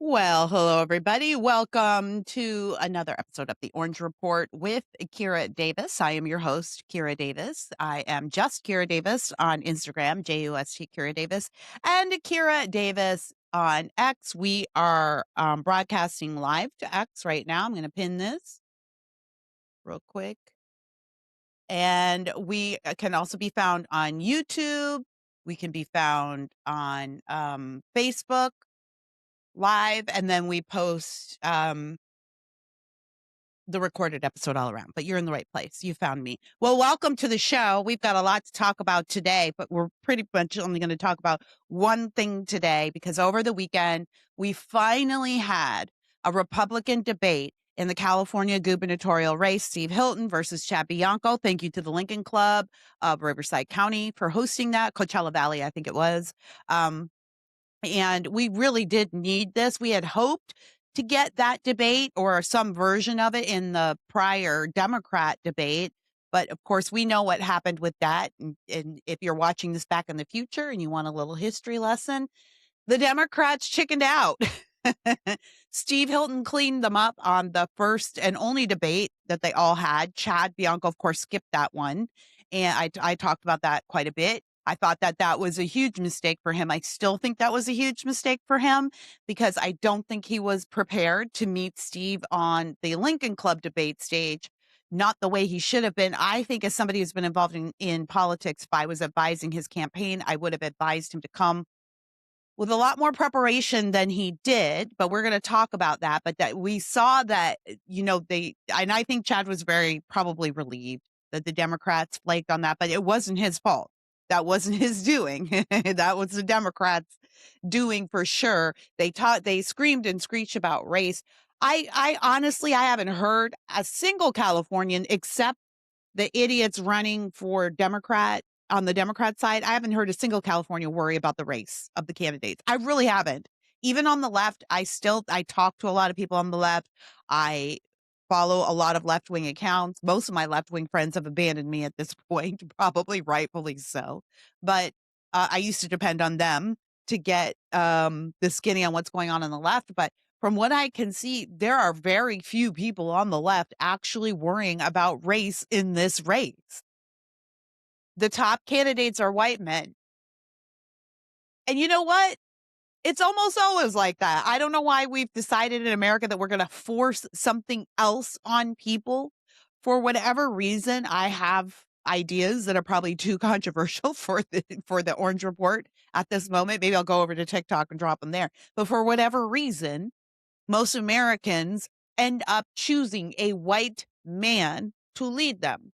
Well, hello, everybody. Welcome to another episode of the Orange Report with Kira Davis. I am your host, Kira Davis. I am just Kira Davis on Instagram, JUST Kira Davis, and Kira Davis on X. We are broadcasting live to X right now. I'm going to pin this real quick. And we can also be found on YouTube. We can be found on Facebook Live, and then we post the recorded episode all around, but you're in the right place. You found me. Well, welcome to the show. We've got a lot to talk about today, but we're pretty much only going to talk about one thing today because over the weekend, we finally had a Republican debate in the California gubernatorial race, Steve Hilton versus Chad Bianco. Thank you to the Lincoln Club of Riverside County for hosting that. Coachella Valley, I think it was. And we really did need this. We had hoped to get that debate or some version of it in the prior Democrat debate. But of course, we know what happened with that. And if you're watching this back in the future and you want a little history lesson, the Democrats chickened out. Steve Hilton cleaned them up on the first and only debate that they all had. Chad Bianco, of course, skipped that one. And I talked about that quite a bit. I thought that that was a huge mistake for him. I still think that was a huge mistake for him because I don't think he was prepared to meet Steve on the Lincoln Club debate stage, not the way he should have been. I think as somebody who's been involved in politics, if I was advising his campaign, I would have advised him to come with a lot more preparation than he did, but we're going to talk about that. But that we saw that, and I think Chad was very probably relieved that the Democrats flaked on that, but it wasn't his fault. That wasn't his doing. That was the Democrats doing for sure. They screamed and screeched about race. I honestly, I haven't heard a single Californian except the idiots running for Democrat on the Democrat side. I haven't heard a single California worry about the race of the candidates. I really haven't. Even on the left, I talk to a lot of people on the left. I follow a lot of left-wing accounts. Most of my left-wing friends have abandoned me at this point, probably rightfully so. But I used to depend on them to get the skinny on what's going on the left. But from what I can see, there are very few people on the left actually worrying about race in this race. The top candidates are white men. And you know what? It's almost always like that. I don't know why we've decided in America that we're going to force something else on people. For whatever reason, I have ideas that are probably too controversial for the Orange Report at this moment. Maybe I'll go over to TikTok and drop them there. But for whatever reason, most Americans end up choosing a white man to lead them.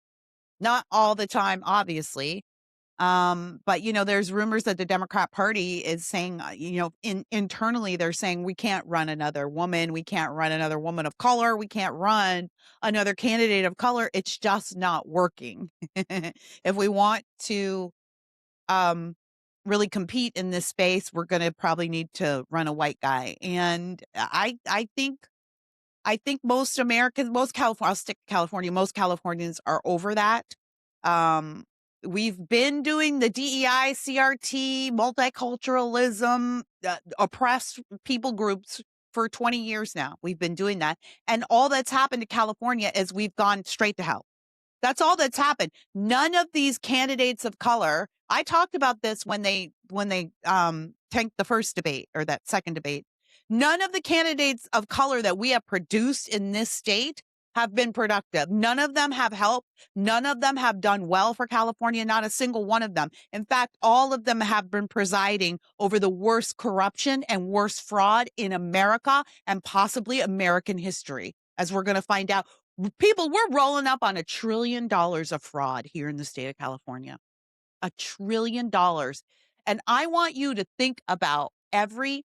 Not all the time, obviously. But there's rumors that the Democrat Party is saying, internally they're saying we can't run another woman, we can't run another woman of color, we can't run another candidate of color. It's just not working. If we want to really compete in this space, we're going to probably need to run a white guy. And I think most Americans, I'll stick to California, most Californians are over that. We've been doing the DEI, CRT, multiculturalism, oppressed people groups for 20 years now. We've been doing that. And all that's happened to California is we've gone straight to hell. That's all that's happened. None of these candidates of color, I talked about this when they tanked the first debate or that second debate. None of the candidates of color that we have produced in this state have been productive. None of them have helped. None of them have done well for California. Not a single one of them. In fact, all of them have been presiding over the worst corruption and worst fraud in America and possibly American history, as we're going to find out. People, we're rolling up on $1 trillion of fraud here in the state of California. $1 trillion. And I want you to think about every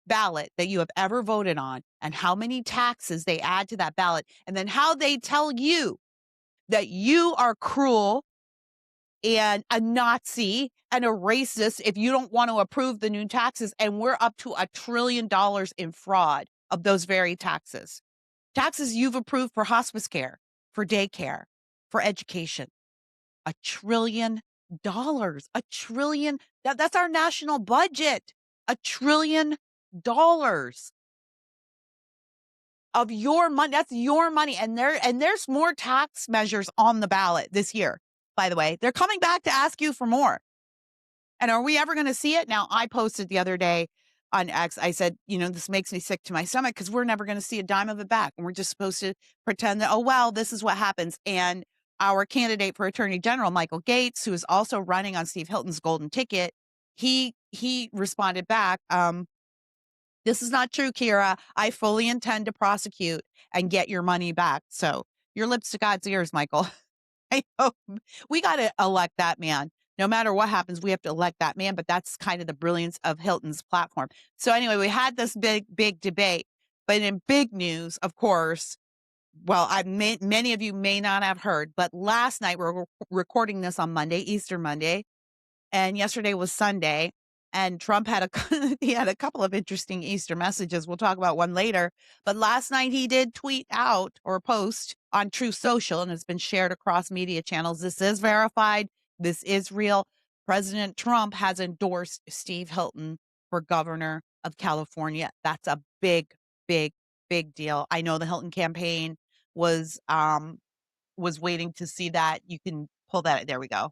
ballot that you have ever voted on and how many taxes they add to that ballot, and then how they tell you that you are cruel and a Nazi and a racist if you don't want to approve the new taxes. And we're up to $1 trillion in fraud of those very taxes. Taxes you've approved for hospice care, for daycare, for education. $1 trillion. $1 trillion. That's our national budget. $1 trillion. of your money. That's your money. And there's more tax measures on the ballot this year, by the way. They're coming back to ask you for more. And are we ever going to see it? Now, I posted the other day on X, I said, this makes me sick to my stomach because we're never going to see a dime of it back. And we're just supposed to pretend that, oh, well, this is what happens. And our candidate for Attorney General, Michael Gates, who is also running on Steve Hilton's golden ticket, he responded back, this is not true, Kira. I fully intend to prosecute and get your money back. So your lips to God's ears, Michael. I hope we got to elect that man. No matter what happens, we have to elect that man. But that's kind of the brilliance of Hilton's platform. So anyway, we had this big debate. But in big news, of course, well, many of you may not have heard, but last night we're recording this on Monday, Easter Monday, and yesterday was Sunday. And Trump had he had a couple of interesting Easter messages. We'll talk about one later. But last night he did tweet out or post on TruthSocial, and it's been shared across media channels. This is verified. This is real. President Trump has endorsed Steve Hilton for governor of California. That's a big, big, big deal. I know the Hilton campaign was waiting to see that. You can pull that. There we go.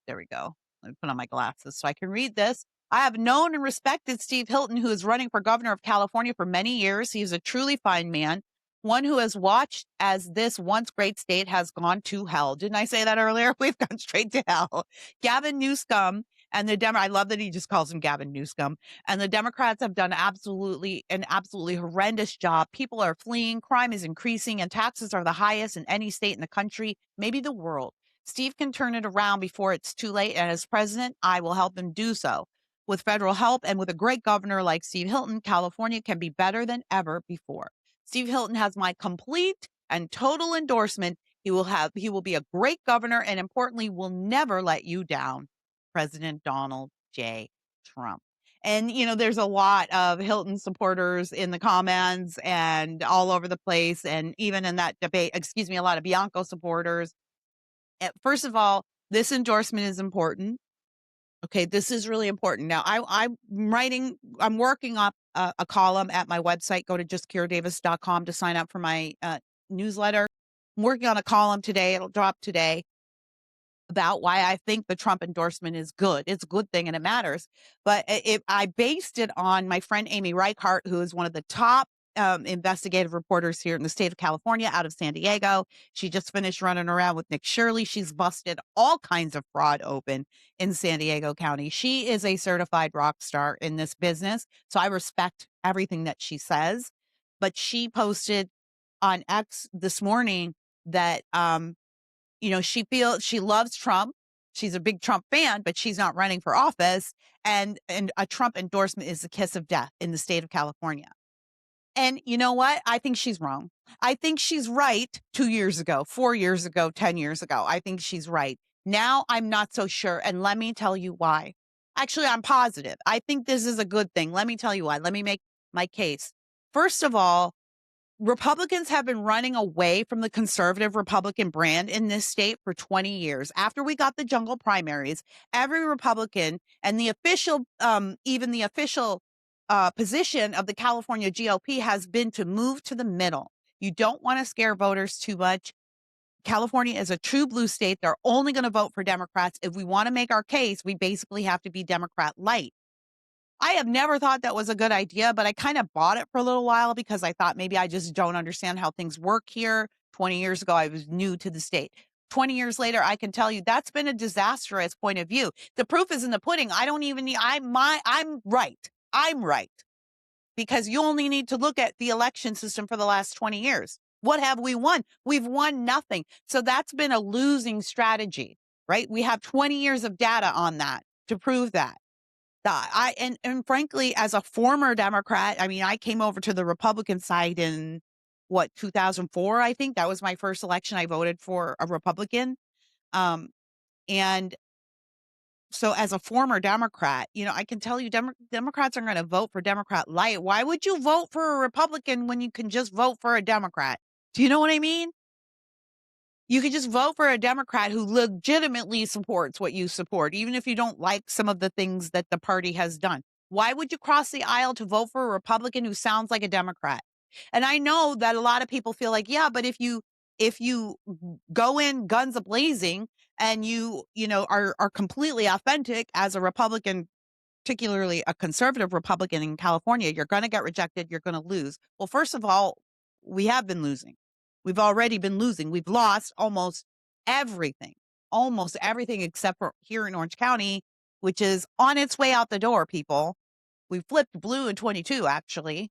There we go. Let me put on my glasses so I can read this. I have known and respected Steve Hilton, who is running for governor of California for many years. He is a truly fine man, one who has watched as this once great state has gone to hell. Didn't I say that earlier? We've gone straight to hell. Gavin Newsom and I love that he just calls him Gavin Newsom. And the Democrats have done an absolutely horrendous job. People are fleeing, crime is increasing, and taxes are the highest in any state in the country, maybe the world. Steve can turn it around before it's too late, and as president, I will help him do so. With federal help and with a great governor like Steve Hilton, California can be better than ever before. Steve Hilton has my complete and total endorsement. He will be a great governor and importantly, will never let you down. President Donald J. Trump. And, there's a lot of Hilton supporters in the comments and all over the place. And even in that debate, a lot of Bianco supporters. First of all, this endorsement is important. Okay, this is really important. Now, I'm working up a column at my website. Go to justkiradavis.com to sign up for my newsletter. I'm working on a column today. It'll drop today about why I think the Trump endorsement is good. It's a good thing and it matters. But I based it on my friend Amy Reichart, who is one of the top investigative reporters here in the state of California out of San Diego. She just finished running around with Nick Shirley. She's busted all kinds of fraud open in San Diego County. She is a certified rock star in this business. So I respect everything that she says. But she posted on X this morning that, she loves Trump. She's a big Trump fan, but she's not running for office. And a Trump endorsement is the kiss of death in the state of California. And you know what? I think she's wrong. I think she's right 2 years ago, 4 years ago, 10 years ago. I think she's right. Now I'm not so sure. And let me tell you why. Actually, I'm positive. I think this is a good thing. Let me tell you why. Let me make my case. First of all, Republicans have been running away from the conservative Republican brand in this state for 20 years. After we got the jungle primaries, every Republican and the official, position of the California GOP has been to move to the middle. You don't want to scare voters too much. California is a true blue state. They're only going to vote for Democrats. If we want to make our case, we basically have to be Democrat light. I have never thought that was a good idea, but I kind of bought it for a little while because I thought maybe I just don't understand how things work here. 20 years ago, I was new to the state. 20 years later, I can tell you that's been a disastrous point of view. The proof is in the pudding. I'm right. I'm right. Because you only need to look at the election system for the last 20 years. What have we won? We've won nothing. So that's been a losing strategy, right? We have 20 years of data on that to prove that. And frankly, as a former Democrat, I came over to the Republican side in 2004, I think. That was my first election. I voted for a Republican. And so as a former Democrat, I can tell you Democrats are going to vote for Democrat light. Why would you vote for a Republican when you can just vote for a Democrat? Do you know what I mean? You could just vote for a Democrat who legitimately supports what you support, even if you don't like some of the things that the party has done. Why would you cross the aisle to vote for a Republican who sounds like a Democrat? And I know that a lot of people feel like, yeah, but if you go in guns a-blazing and you know, are completely authentic as a Republican, particularly a conservative Republican in California, you're going to get rejected. You're going to lose. Well, first of all, we have been losing. We've already been losing. We've lost everything, almost everything except for here in Orange County, which is on its way out the door, people. We flipped blue in 22, actually.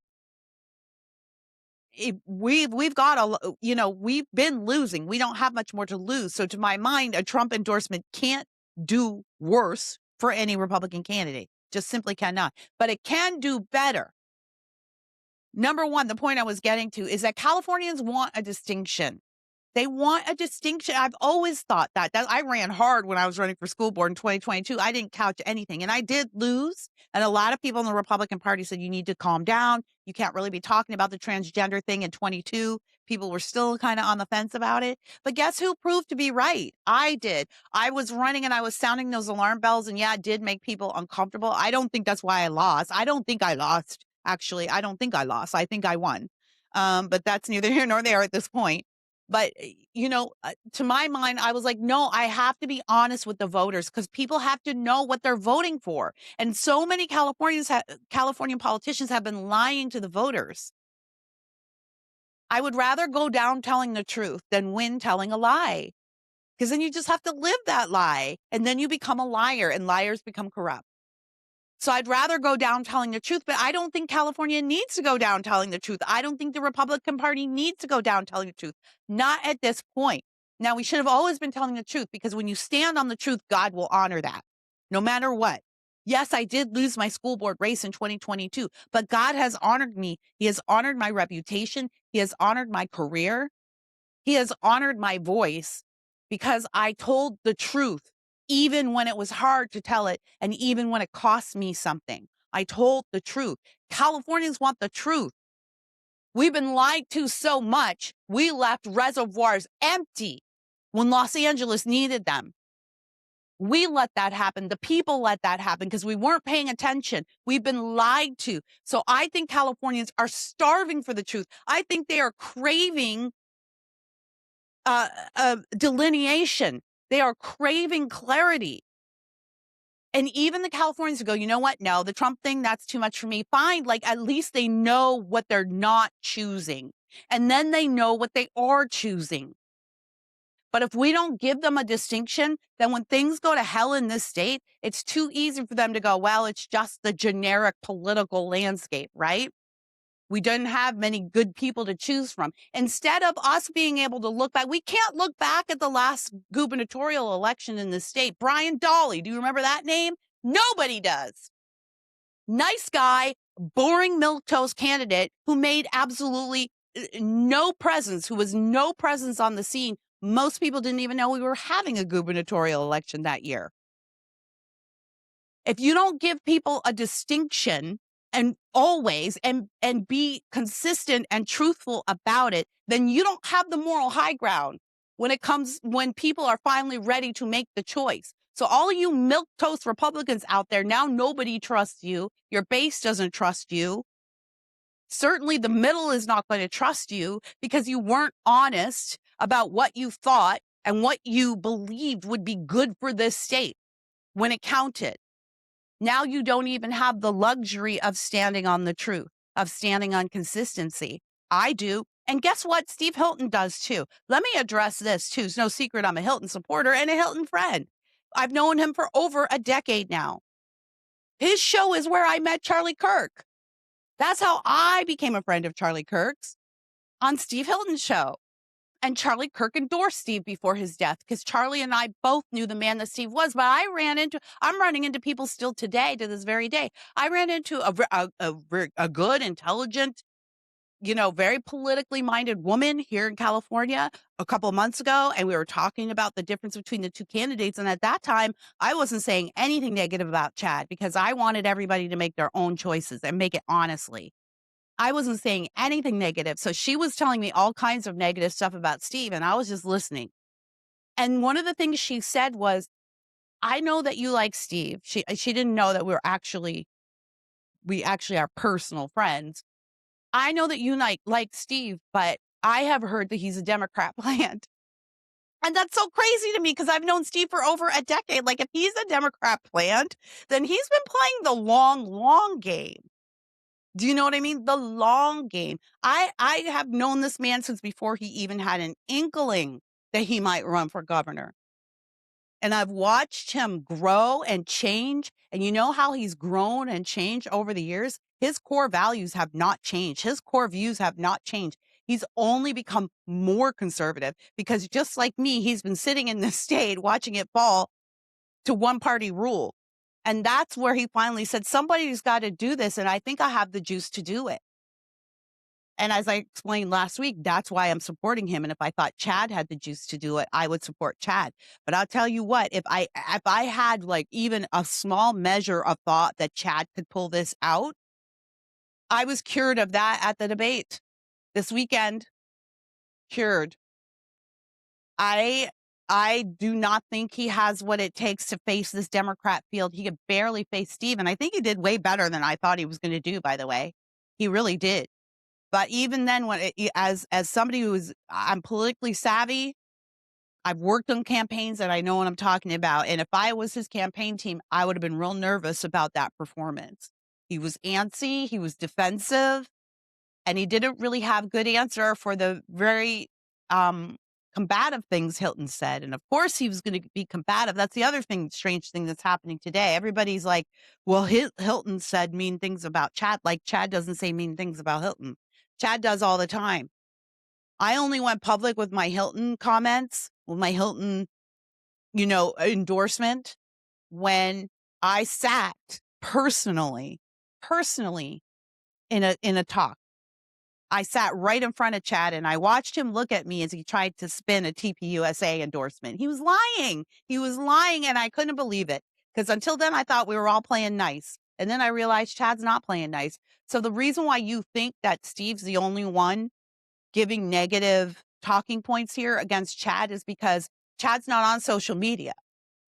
We've got you know, we've been losing. We don't have much more to lose. So to my mind, a Trump endorsement can't do worse for any Republican candidate. Just simply cannot. But it can do better. Number one, the point I was getting to is that Californians want a distinction. They want a distinction. I've always thought that I ran hard when I was running for school board in 2022. I didn't couch anything, and I did lose. And a lot of people in the Republican Party said, you need to calm down. You can't really be talking about the transgender thing in 22. People were still kind of on the fence about it. But guess who proved to be right? I did. I was running and I was sounding those alarm bells, and yeah, it did make people uncomfortable. I don't think that's why I lost. I don't think I lost. Actually, I don't think I lost. I think I won. But that's neither here nor there at this point. But, you know, to my mind, I was like, no, I have to be honest with the voters because people have to know what they're voting for. And so many Californian politicians have been lying to the voters. I would rather go down telling the truth than win telling a lie, because then you just have to live that lie. And then you become a liar, and liars become corrupt. So I'd rather go down telling the truth, but I don't think California needs to go down telling the truth. I don't think the Republican Party needs to go down telling the truth. Not at this point. Now, we should have always been telling the truth, because when you stand on the truth, God will honor that no matter what. Yes, I did lose my school board race in 2022, but God has honored me. He has honored my reputation. He has honored my career. He has honored my voice because I told the truth, even when it was hard to tell it, and even when it cost me something. I told the truth. Californians want the truth. We've been lied to so much, we left reservoirs empty when Los Angeles needed them. We let that happen. The people let that happen because we weren't paying attention. We've been lied to. So I think Californians are starving for the truth. I think they are craving delineation. They are craving clarity. And even the Californians go, you know what? No, the Trump thing, that's too much for me. Fine. Like, at least they know what they're not choosing. And then they know what they are choosing. But if we don't give them a distinction, then when things go to hell in this state, it's too easy for them to go, well, it's just the generic political landscape, right? We didn't have many good people to choose from. Instead of us being able to look back, we can't look back at the last gubernatorial election in the state. Brian Dawley, do you remember that name? Nobody does. Nice guy, boring milquetoast candidate who made absolutely no presence, who was no presence on the scene. Most people didn't even know we were having a gubernatorial election that year. If you don't give people a distinction and always and be consistent and truthful about it, then you don't have the moral high ground when people are finally ready to make the choice. So all of you milquetoast Republicans out there, now nobody trusts you. Your base doesn't trust you. Certainly the middle is not going to trust you because you weren't honest about what you thought and what you believed would be good for this state when it counted. Now you don't even have the luxury of standing on the truth, of standing on consistency. I do. And guess what? Steve Hilton does too. Let me address this too. It's no secret I'm a Hilton supporter and a Hilton friend. I've known him for over a decade now. His show is where I met Charlie Kirk. That's how I became a friend of Charlie Kirk's, on Steve Hilton's show. And Charlie Kirk endorsed Steve before his death because Charlie and I both knew the man that Steve was. But I'm running into people still today, to this very day. I ran into a good, intelligent, very politically minded woman here in California a couple of months ago. And we were talking about the difference between the two candidates. And at that time, I wasn't saying anything negative about Chad because I wanted everybody to make their own choices and make it honestly. I wasn't saying anything negative. So she was telling me all kinds of negative stuff about Steve, and I was just listening. And one of the things she said was, I know that you like Steve. She didn't know that we actually are personal friends. I know that you like Steve, but I have heard that he's a Democrat plant. And that's so crazy to me because I've known Steve for over a decade. Like, if he's a Democrat plant, then he's been playing the long, long game. Do you know what I mean? The long game. I have known this man since before he even had an inkling that he might run for governor. And I've watched him grow and change. And you know how he's grown and changed over the years? His core values have not changed. His core views have not changed. He's only become more conservative because just like me, he's been sitting in this state watching it fall to one party rule. And that's where he finally said, somebody's got to do this. And I think I have the juice to do it. And as I explained last week, that's why I'm supporting him. And if I thought Chad had the juice to do it, I would support Chad. But I'll tell you what, if I had like even a small measure of thought that Chad could pull this out, I was cured of that at the debate this weekend. Cured. I do not think he has what it takes to face this Democrat field. He could barely face Steve. And I think he did way better than I thought he was going to do, by the way. He really did. But even then, as somebody I'm politically savvy, I've worked on campaigns and I know what I'm talking about. And if I was his campaign team, I would have been real nervous about that performance. He was antsy, he was defensive, and he didn't really have good answer for the very combative things Hilton said. And of course, he was going to be combative. That's the other strange thing that's happening today. Everybody's like, well, Hilton said mean things about Chad. Like Chad doesn't say mean things about Hilton. Chad does all the time. I only went public with my Hilton comments, with my Hilton, endorsement when I sat personally in a talk. I sat right in front of Chad and I watched him look at me as he tried to spin a TPUSA endorsement. He was lying. He was lying and I couldn't believe it because until then I thought we were all playing nice. And then I realized Chad's not playing nice. So the reason why you think that Steve's the only one giving negative talking points here against Chad is because Chad's not on social media.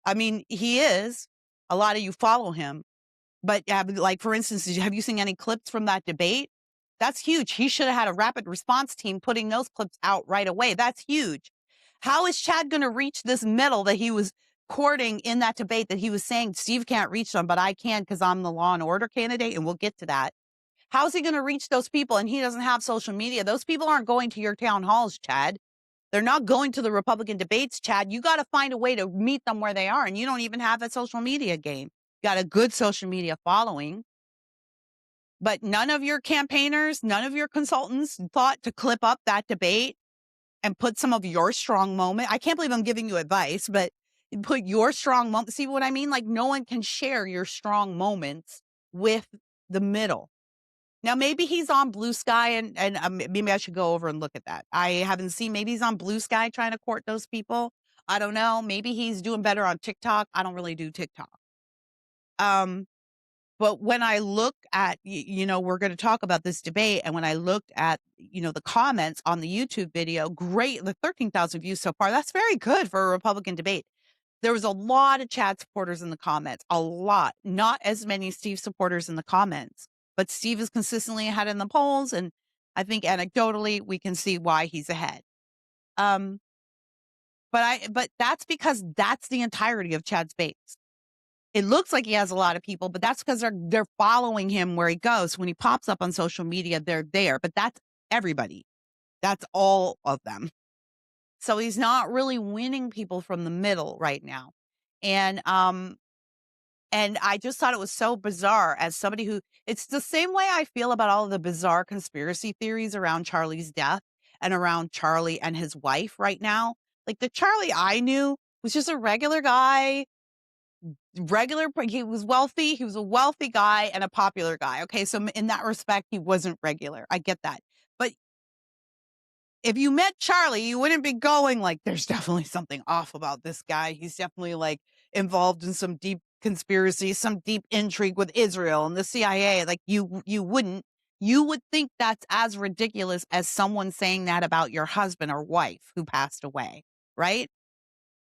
I mean, he is. A lot of you follow him. But like, for instance, have you seen any clips from that debate? That's huge. He should have had a rapid response team putting those clips out right away. That's huge. How is Chad going to reach this middle that he was courting in that debate that he was saying Steve can't reach them, but I can because I'm the law and order candidate? And we'll get to that. How's he going to reach those people? And he doesn't have social media. Those people aren't going to your town halls, Chad. They're not going to the Republican debates, Chad. You got to find a way to meet them where they are. And you don't even have a social media game. You got a good social media following. But none of your campaigners, none of your consultants thought to clip up that debate and put some of your strong moment. I can't believe I'm giving you advice, but put your strong moment. See what I mean? Like no one can share your strong moments with the middle. Now, maybe he's on Blue Sky and maybe I should go over and look at that. I haven't seen, maybe he's on Blue Sky trying to court those people. I don't know. Maybe he's doing better on TikTok. I don't really do TikTok. But when I look at, we're going to talk about this debate. And when I looked at, the comments on the YouTube video, great, the 13,000 views so far, that's very good for a Republican debate. There was a lot of Chad supporters in the comments, a lot, not as many Steve supporters in the comments, but Steve is consistently ahead in the polls. And I think anecdotally, we can see why he's ahead. But that's because that's the entirety of Chad's base. It looks like he has a lot of people, but that's because they're following him where he goes. When he pops up on social media, they're there, but that's everybody. That's all of them. So he's not really winning people from the middle right now. And I just thought it was so bizarre as somebody who, it's the same way I feel about all of the bizarre conspiracy theories around Charlie's death and around Charlie and his wife right now. Like the Charlie I knew was just a regular guy. He was wealthy. He was a wealthy guy and a popular guy. Okay. So in that respect, he wasn't regular. I get that. But if you met Charlie, you wouldn't be going like, there's definitely something off about this guy. He's definitely like involved in some deep conspiracy, some deep intrigue with Israel and the CIA. Like you wouldn't. You would think that's as ridiculous as someone saying that about your husband or wife who passed away, right?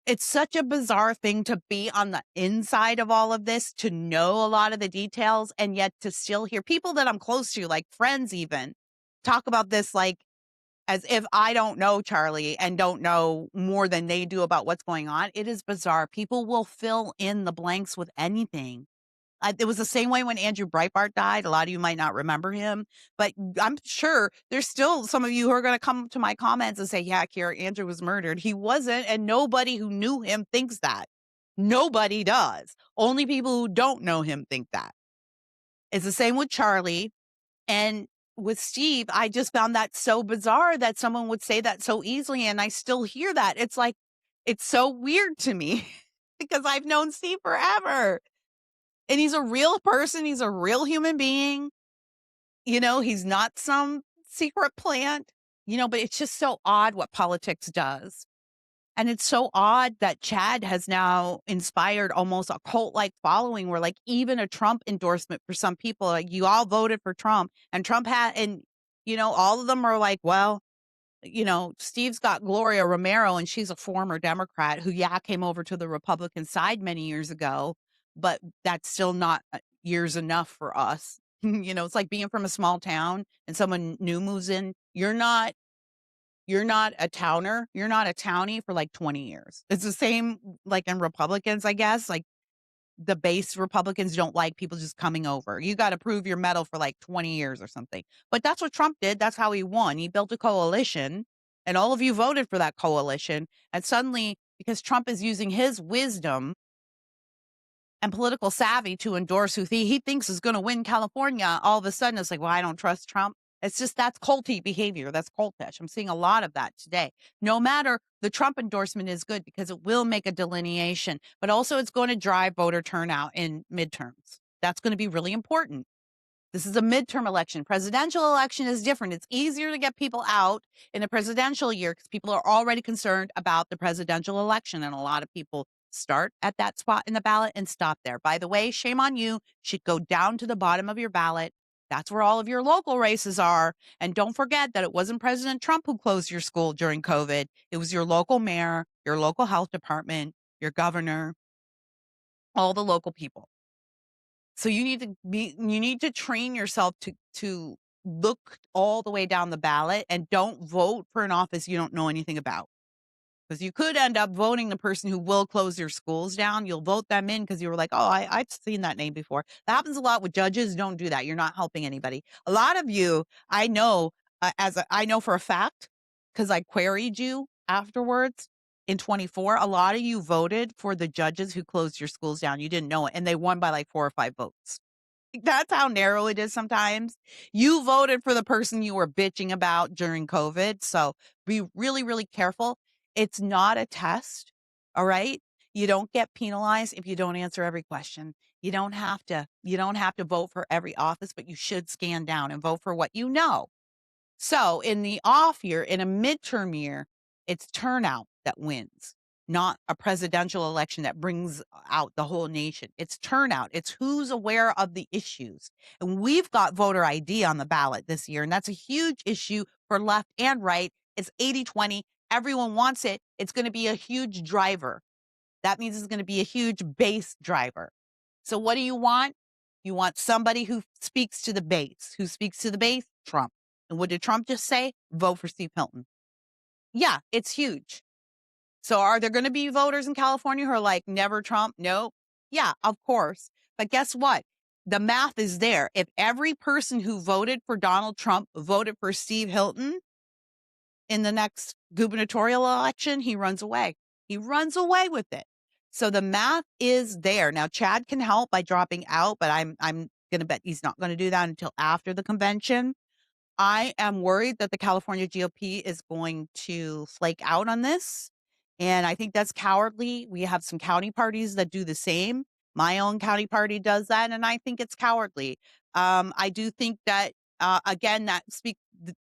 It's such a bizarre thing to be on the inside of all of this, to know a lot of the details, and yet to still hear people that I'm close to, like friends even, talk about this like as if I don't know Charlie and don't know more than they do about what's going on. It is bizarre. People will fill in the blanks with anything. It was the same way when Andrew Breitbart died. A lot of you might not remember him, but I'm sure there's still some of you who are going to come to my comments and say, yeah, Kira, Andrew was murdered. He wasn't, and nobody who knew him thinks that. Nobody does. Only people who don't know him think that. It's the same with Charlie. And with Steve, I just found that so bizarre that someone would say that so easily, and I still hear that. It's like, it's so weird to me because I've known Steve forever. And he's a real person. He's a real human being. You know, he's not some secret plant, you know, but it's just so odd what politics does. And it's so odd that Chad has now inspired almost a cult-like following where like even a Trump endorsement for some people, like you all voted for Trump and Trump had, and you know, all of them are like, well, you know, Steve's got Gloria Romero and she's a former Democrat who, yeah, came over to the Republican side many years ago, but that's still not years enough for us. You know, it's like being from a small town and someone new moves in. You're not a towner. You're not a townie for like 20 years. It's the same like in Republicans, I guess. Like the base Republicans don't like people just coming over. You got to prove your mettle for like 20 years or something. But that's what Trump did. That's how he won. He built a coalition and all of you voted for that coalition. And suddenly, because Trump is using his wisdom and political savvy to endorse who he thinks is going to win California, all of a sudden it's like, well, I don't trust Trump. It's just that's culty behavior. That's cultish. I'm seeing a lot of that today. No matter the Trump endorsement is good because it will make a delineation, but also it's going to drive voter turnout in midterms. That's going to be really important. This is a midterm election. Presidential election is different. It's easier to get people out in a presidential year because people are already concerned about the presidential election. And a lot of people start at that spot in the ballot and stop there. By the way, shame on you. Should go down to the bottom of your ballot. That's where all of your local races are. And don't forget that it wasn't President Trump who closed your school during COVID. It was your local mayor, your local health department, your governor, all the local people. So you need to train yourself to look all the way down the ballot and don't vote for an office you don't know anything about. Because you could end up voting the person who will close your schools down. You'll vote them in because you were like, oh, I've seen that name before. That happens a lot with judges. Don't do that. You're not helping anybody. A lot of you, I know, I know for a fact, because I queried you afterwards in 24, a lot of you voted for the judges who closed your schools down. You didn't know it. And they won by like 4 or 5 votes. That's how narrow it is sometimes. You voted for the person you were bitching about during COVID. So be really, really careful. It's not a test. All right. You don't get penalized if you don't answer every question. You don't have to vote for every office, but you should scan down and vote for what you know. So in the off year, in a midterm year, it's turnout that wins, not a presidential election that brings out the whole nation. It's turnout. It's who's aware of the issues. And we've got voter ID on the ballot this year, and that's a huge issue for left and right. It's 80-20. Everyone wants it. It's going to be a huge driver. That means it's going to be a huge base driver. So what do you want? You want somebody who speaks to the base. Who speaks to the base? Trump. And what did Trump just say? Vote for Steve Hilton. Yeah, it's huge. So are there going to be voters in California who are like, never Trump? No. Yeah, of course. But guess what? The math is there. If every person who voted for Donald Trump voted for Steve Hilton in the next gubernatorial election, he runs away. He runs away with it. So the math is there. Now, Chad can help by dropping out, but I'm going to bet he's not going to do that until after the convention. I am worried that the California GOP is going to flake out on this. And I think that's cowardly. We have some county parties that do the same. My own county party does that. And I think it's cowardly. I do think that, again,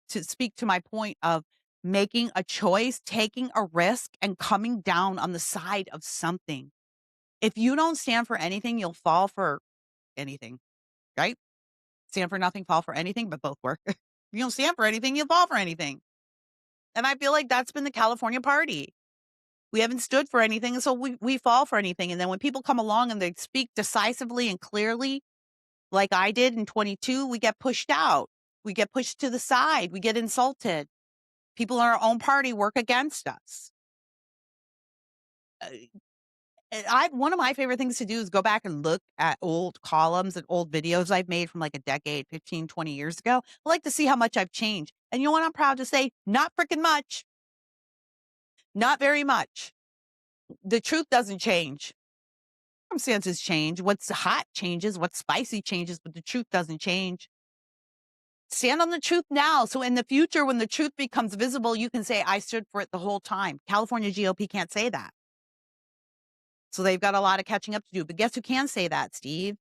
to speak to my point of making a choice, taking a risk, and coming down on the side of something. If you don't stand for anything, you'll fall for anything, right? Stand for nothing, fall for anything, but both work. If you don't stand for anything, you'll fall for anything. And I feel like that's been the California party. We haven't stood for anything, so we fall for anything. And then when people come along and they speak decisively and clearly, like I did in 22, we get pushed out. We get pushed to the side. We get insulted. People in our own party work against us. One of my favorite things to do is go back and look at old columns and old videos I've made from like a decade, 15, 20 years ago. I like to see how much I've changed. And you know what I'm proud to say? Not freaking much. Not very much. The truth doesn't change. Circumstances change. What's hot changes. What's spicy changes, but the truth doesn't change. Stand on the truth now. So in the future, when the truth becomes visible, you can say, I stood for it the whole time. California GOP can't say that. So they've got a lot of catching up to do. But guess who can say that, Steve?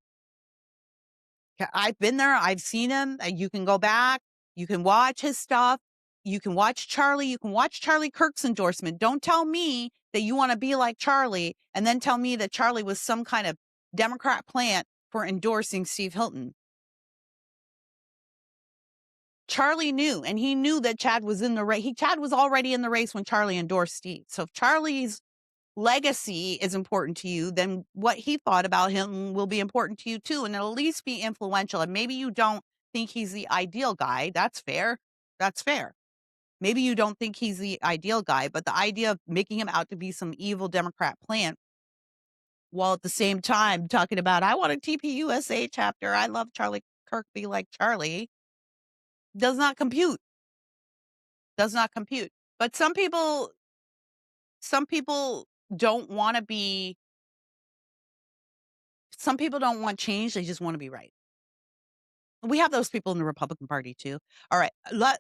I've been there. I've seen him. You can go back. You can watch his stuff. You can watch Charlie. You can watch Charlie Kirk's endorsement. Don't tell me that you want to be like Charlie and then tell me that Charlie was some kind of Democrat plant for endorsing Steve Hilton. Charlie knew, and he knew that Chad was in the race. Chad was already in the race when Charlie endorsed Steve. So if Charlie's legacy is important to you, then what he thought about him will be important to you too. And it'll at least be influential. And maybe you don't think he's the ideal guy. That's fair. That's fair. Maybe you don't think he's the ideal guy, but the idea of making him out to be some evil Democrat plant while at the same time talking about, I want a TPUSA chapter. I love Charlie Kirk, be like Charlie, does not compute. Does not compute. But some people don't want to be, some people don't want change. They just want to be right. We have those people in the Republican Party too. All right,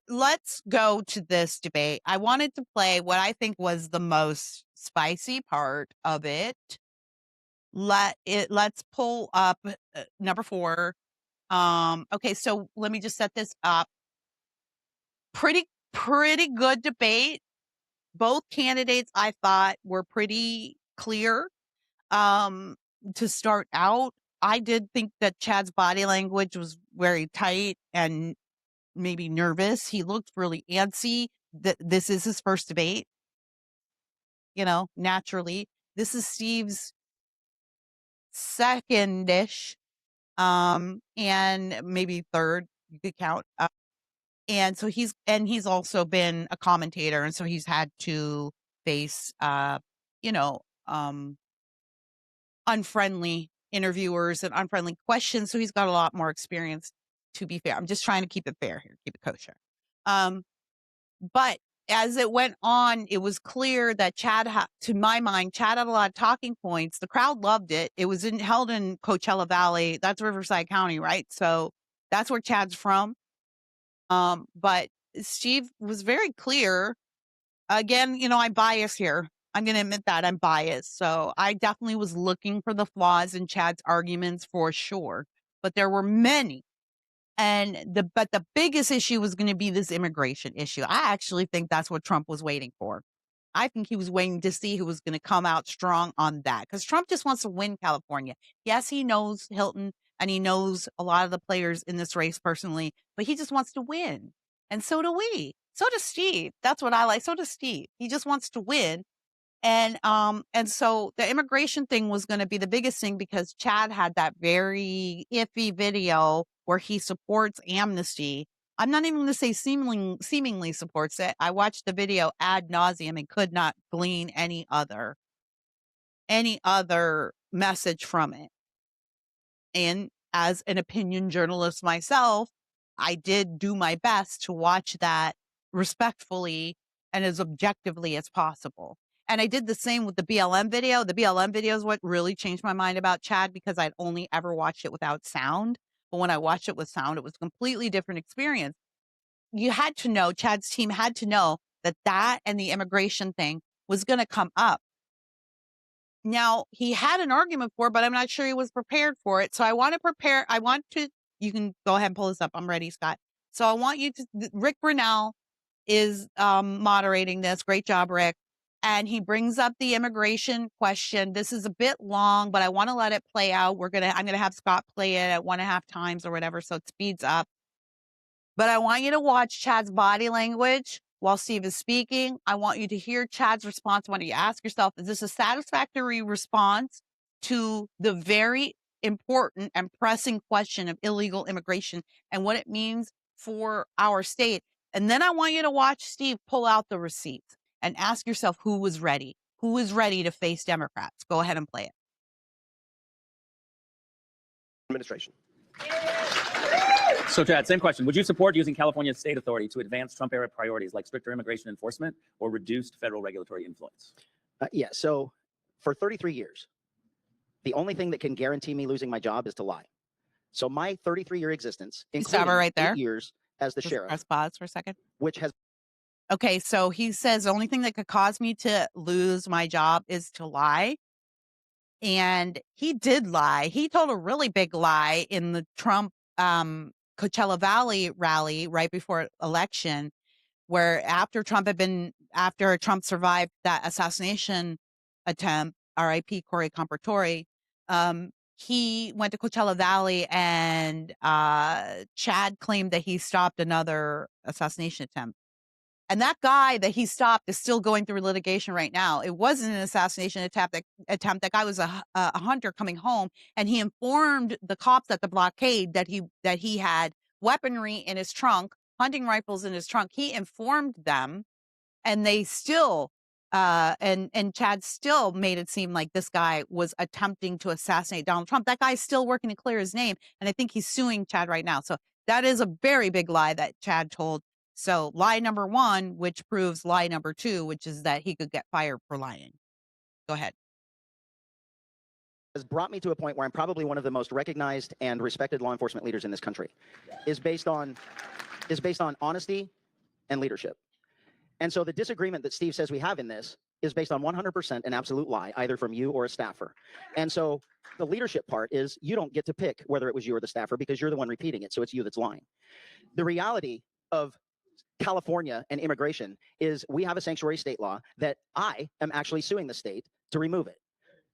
let's go to this debate. I wanted to play what I think was the most spicy part of it. Let's pull up number 4. Okay, so let me just set this up. Pretty good debate. Both candidates I thought were pretty clear. To start out, I did think that Chad's body language was very tight and maybe nervous. He looked really antsy. This is his first debate, naturally. This is Steve's second-ish, and maybe third, you could count. And so he's also been a commentator, and so he's had to face, unfriendly interviewers and unfriendly questions. So he's got a lot more experience, to be fair. I'm just trying to keep it fair here, keep it kosher. But as it went on, it was clear that to my mind, Chad had a lot of talking points. The crowd loved it. It was held in Coachella Valley. That's Riverside County, right? So that's where Chad's from. But Steve was very clear. Again, I'm biased here. I'm going to admit that I'm biased. So I definitely was looking for the flaws in Chad's arguments for sure, but there were many. But the biggest issue was going to be this immigration issue. I actually think that's what Trump was waiting for. I think he was waiting to see who was going to come out strong on that, because Trump just wants to win California. Yes, he knows Hilton and he knows a lot of the players in this race personally, but he just wants to win. And so do we. So does Steve. That's what I like. So does Steve. He just wants to win. And so the immigration thing was going to be the biggest thing, because Chad had that very iffy video where he supports amnesty. I'm not even going to say seemingly supports it. I watched the video ad nauseum and could not glean any other message from it. And as an opinion journalist myself, I did do my best to watch that respectfully and as objectively as possible. And I did the same with the BLM video. The BLM video is what really changed my mind about Chad, because I'd only ever watched it without sound. But when I watched it with sound, it was a completely different experience. You had to know, Chad's team had to know that and the immigration thing was going to come up. Now, he had an argument for it, but I'm not sure he was prepared for it. So you can go ahead and pull this up. I'm ready, Scott. So I want you to, Rick Brunel is moderating this. Great job, Rick. And he brings up the immigration question. This is a bit long, but I want to let it play out. I'm going to have Scott play it at 1.5 times or whatever, so it speeds up. But I want you to watch Chad's body language while Steve is speaking. I want you to hear Chad's response. I want you to ask yourself, is this a satisfactory response to the very important and pressing question of illegal immigration and what it means for our state. And then I want you to watch Steve pull out the receipts and ask yourself who was ready. Who was ready to face Democrats? Go ahead and play it. Administration. So, Chad, same question. Would you support using California's state authority to advance Trump-era priorities like stricter immigration enforcement or reduced federal regulatory influence? Yeah, so for 33 years, the only thing that can guarantee me losing my job is to lie. So my 33-year existence, including right there. 8 years as the sheriff, Press pause for a second. which has... Okay, so he says the only thing that could cause me to lose my job is to lie. And he did lie. He told a really big lie in the Trump Coachella Valley rally right before election, where after Trump survived that assassination attempt, R.I.P. Corey Compertori, he went to Coachella Valley and Chad claimed that he stopped another assassination attempt. And that guy that he stopped is still going through litigation right now. It wasn't an assassination attempt. That guy was a hunter coming home, and he informed the cops at the blockade that he had weaponry in his trunk, hunting rifles in his trunk. He informed them, and they still and Chad still made it seem like this guy was attempting to assassinate Donald Trump. That guy's still working to clear his name, and I think he's suing Chad right now. So that is a very big lie that Chad told. So lie number one, which proves lie number two, which is that he could get fired for lying. Go ahead. has brought me to a point where I'm probably one of the most recognized and respected law enforcement leaders in this country, is based on honesty and leadership. And so the disagreement that Steve says we have in this is based on 100% an absolute lie, either from you or a staffer. And so the leadership part is you don't get to pick whether it was you or the staffer because you're the one repeating it, so it's you that's lying. The reality of California and immigration is we have a sanctuary state law that I am actually suing the state to remove it.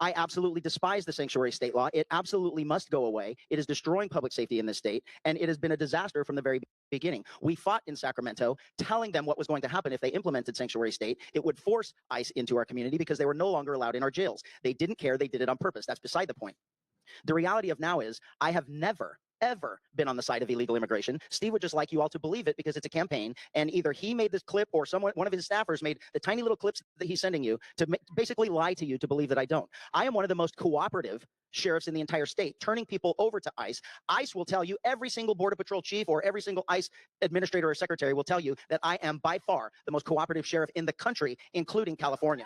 I absolutely despise the sanctuary state law. It absolutely must go away. It is destroying public safety in this state, and it has been a disaster from the very beginning. We fought in Sacramento, telling them what was going to happen if they implemented sanctuary state. It would force ICE into our community because they were no longer allowed in our jails. They didn't care. They did it on purpose. That's beside the point. The reality of now is I have never, ever been on the side of illegal immigration. Steve would just like you all to believe it because it's a campaign, and either he made this clip or one of his staffers made the tiny little clips that he's sending you to basically lie to you to believe that I don't. I am one of the most cooperative sheriffs in the entire state, turning people over to ICE. ICE will tell you, every single Border Patrol chief or every single ICE administrator or secretary will tell you that I am by far the most cooperative sheriff in the country, including California.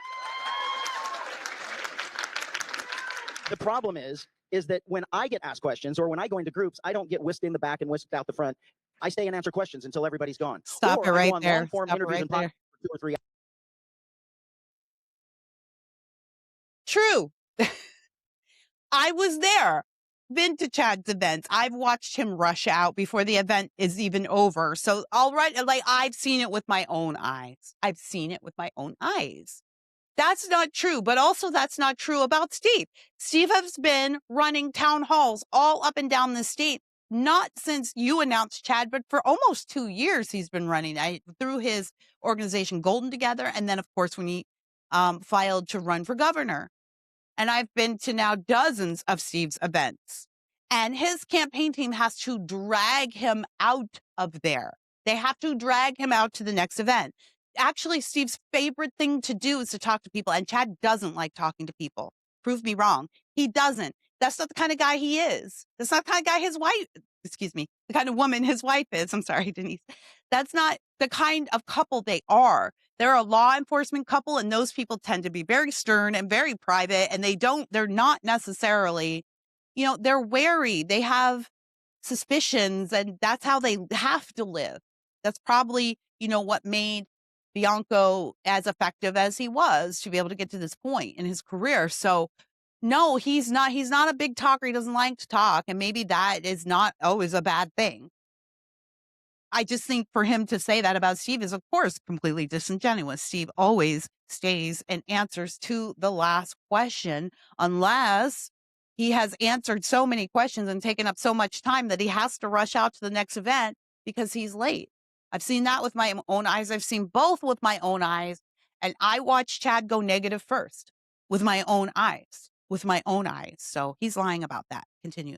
The problem is that when I get asked questions or when I go into groups, I don't get whisked in the back and whisked out the front. I stay and answer questions until everybody's gone. Stop or it right I go on there. long-form Stop it interviews right and there. podcasts for 2 or 3 hours. True. I was there. Been to Chad's events. I've watched him rush out before the event is even over. So, all right, like I've seen it with my own eyes. I've seen it with my own eyes. That's not true, but also that's not true about Steve. Steve has been running town halls all up and down the state, not since you announced Chad, but for almost 2 years he's been running through his organization Golden Together, and then of course when he filed to run for governor. And I've been to now dozens of Steve's events. And his campaign team has to drag him out of there. They have to drag him out to the next event. Actually, Steve's favorite thing to do is to talk to people. And Chad doesn't like talking to people. Prove me wrong. He doesn't. That's not the kind of guy he is. That's not the kind of guy his wife, the kind of woman his wife is. I'm sorry, Denise. That's not the kind of couple they are. They're a law enforcement couple, and those people tend to be very stern and very private, and they're not necessarily, they're wary. They have suspicions, and that's how they have to live. That's probably, what made Bianco as effective as he was to be able to get to this point in his career. So no, he's not a big talker. He doesn't like to talk, and maybe that is not always a bad thing. I just think for him to say that about Steve is, of course, completely disingenuous. Steve always stays and answers to the last question, unless he has answered so many questions and taken up so much time that he has to rush out to the next event because he's late. I've seen that with my own eyes. I've seen both with my own eyes. And I watched Chad go negative first with my own eyes, So he's lying about that. Continue.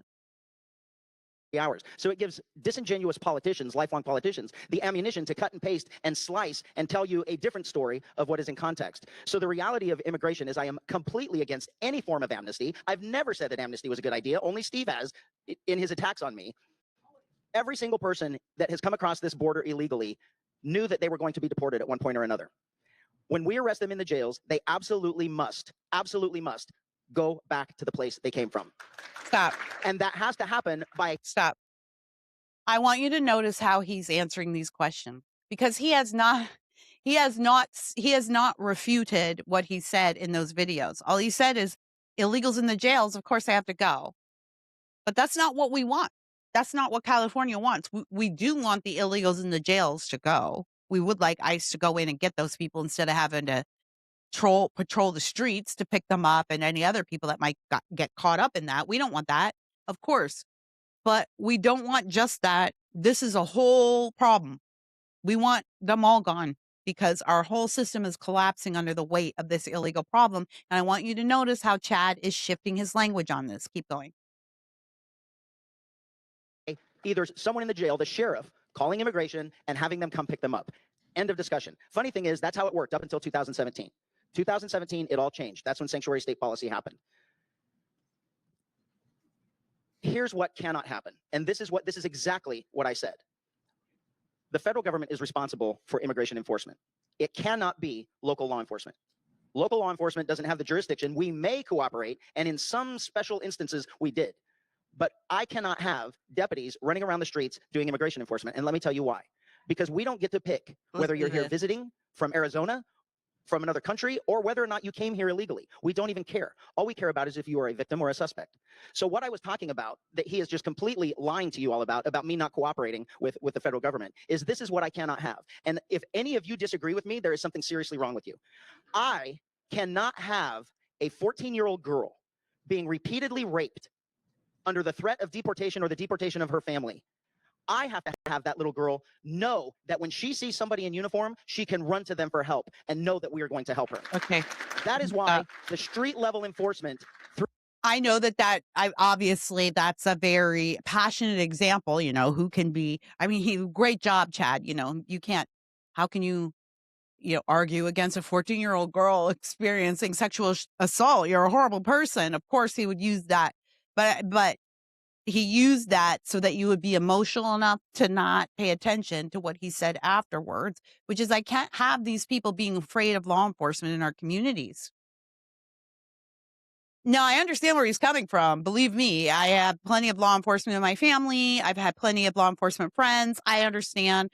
hours. So it gives disingenuous politicians, lifelong politicians, the ammunition to cut and paste and slice and tell you a different story of what is in context. So the reality of immigration is I am completely against any form of amnesty. I've never said that amnesty was a good idea. Only Steve has in his attacks on me. Every single person that has come across this border illegally knew that they were going to be deported at one point or another. When we arrest them in the jails, they absolutely must go back to the place they came from. Stop. And that has to happen by Stop. I want you to notice how he's answering these questions, because he has not refuted what he said in those videos. All he said is illegals in the jails, of course they have to go. But that's not what we want. That's not what California wants. We do want the illegals in the jails to go. We would like ICE to go in and get those people instead of having to patrol the streets to pick them up and any other people that might get caught up in that. We don't want that, of course. But we don't want just that. This is a whole problem. We want them all gone because our whole system is collapsing under the weight of this illegal problem. And I want you to notice how Chad is shifting his language on this. Keep going. either someone in the jail, the sheriff, calling immigration and having them come pick them up. End of discussion. Funny thing is, that's how it worked up until 2017. 2017, it all changed. That's when sanctuary state policy happened. Here's what cannot happen. And this is exactly what I said. The federal government is responsible for immigration enforcement. It cannot be local law enforcement. Local law enforcement doesn't have the jurisdiction. We may cooperate, and in some special instances, we did. But I cannot have deputies running around the streets doing immigration enforcement. And let me tell you why. Because we don't get to pick whether you're here visiting from Arizona, from another country, or whether or not you came here illegally. We don't even care. All we care about is if you are a victim or a suspect. So what I was talking about, that he is just completely lying to you all about me not cooperating with the federal government, is this is what I cannot have. And if any of you disagree with me, there is something seriously wrong with you. I cannot have a 14-year-old girl being repeatedly raped under the threat of deportation or the deportation of her family. I have to have that little girl know that when she sees somebody in uniform, she can run to them for help and know that we are going to help her. Okay. That is why the street level enforcement. I know that obviously that's a very passionate example, who can be, great job, Chad. You can't, how can you argue against a 14-year-old girl experiencing sexual assault? You're a horrible person. Of course he would use that, but he used that so that you would be emotional enough to not pay attention to what he said afterwards, which is I can't have these people being afraid of law enforcement in our communities. Now, I understand where he's coming from. Believe me, I have plenty of law enforcement in my family. I've had plenty of law enforcement friends. I understand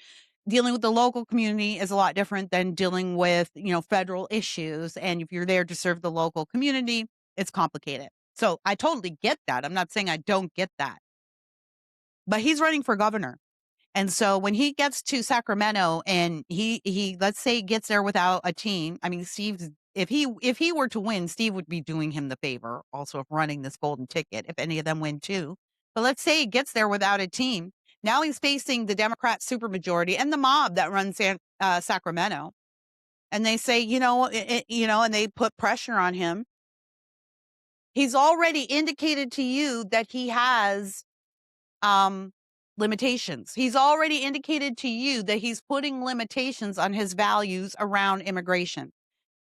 dealing with the local community is a lot different than dealing with, federal issues. And if you're there to serve the local community, it's complicated. So I totally get that. I'm not saying I don't get that. But he's running for governor. And so when he gets to Sacramento and he let's say gets there without a team, Steve, if he were to win, Steve would be doing him the favor also of running this golden ticket if any of them win too. But let's say he gets there without a team. Now he's facing the Democrat supermajority and the mob that runs Sacramento. And they say, and they put pressure on him. He's already indicated to you that he has limitations. He's already indicated to you that he's putting limitations on his values around immigration.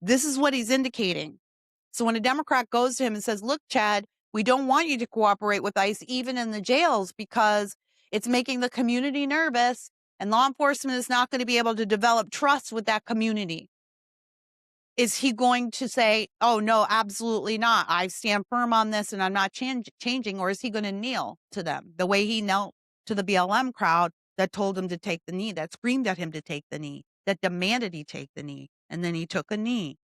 This is what he's indicating. So when a Democrat goes to him and says, look, Chad, we don't want you to cooperate with ICE even in the jails because it's making the community nervous and law enforcement is not going to be able to develop trust with that community. Is he going to say, oh, no, absolutely not. I stand firm on this and I'm not changing? Or is he going to kneel to them the way he knelt to the BLM crowd that told him to take the knee, that screamed at him to take the knee, that demanded he take the knee? And then he took a knee,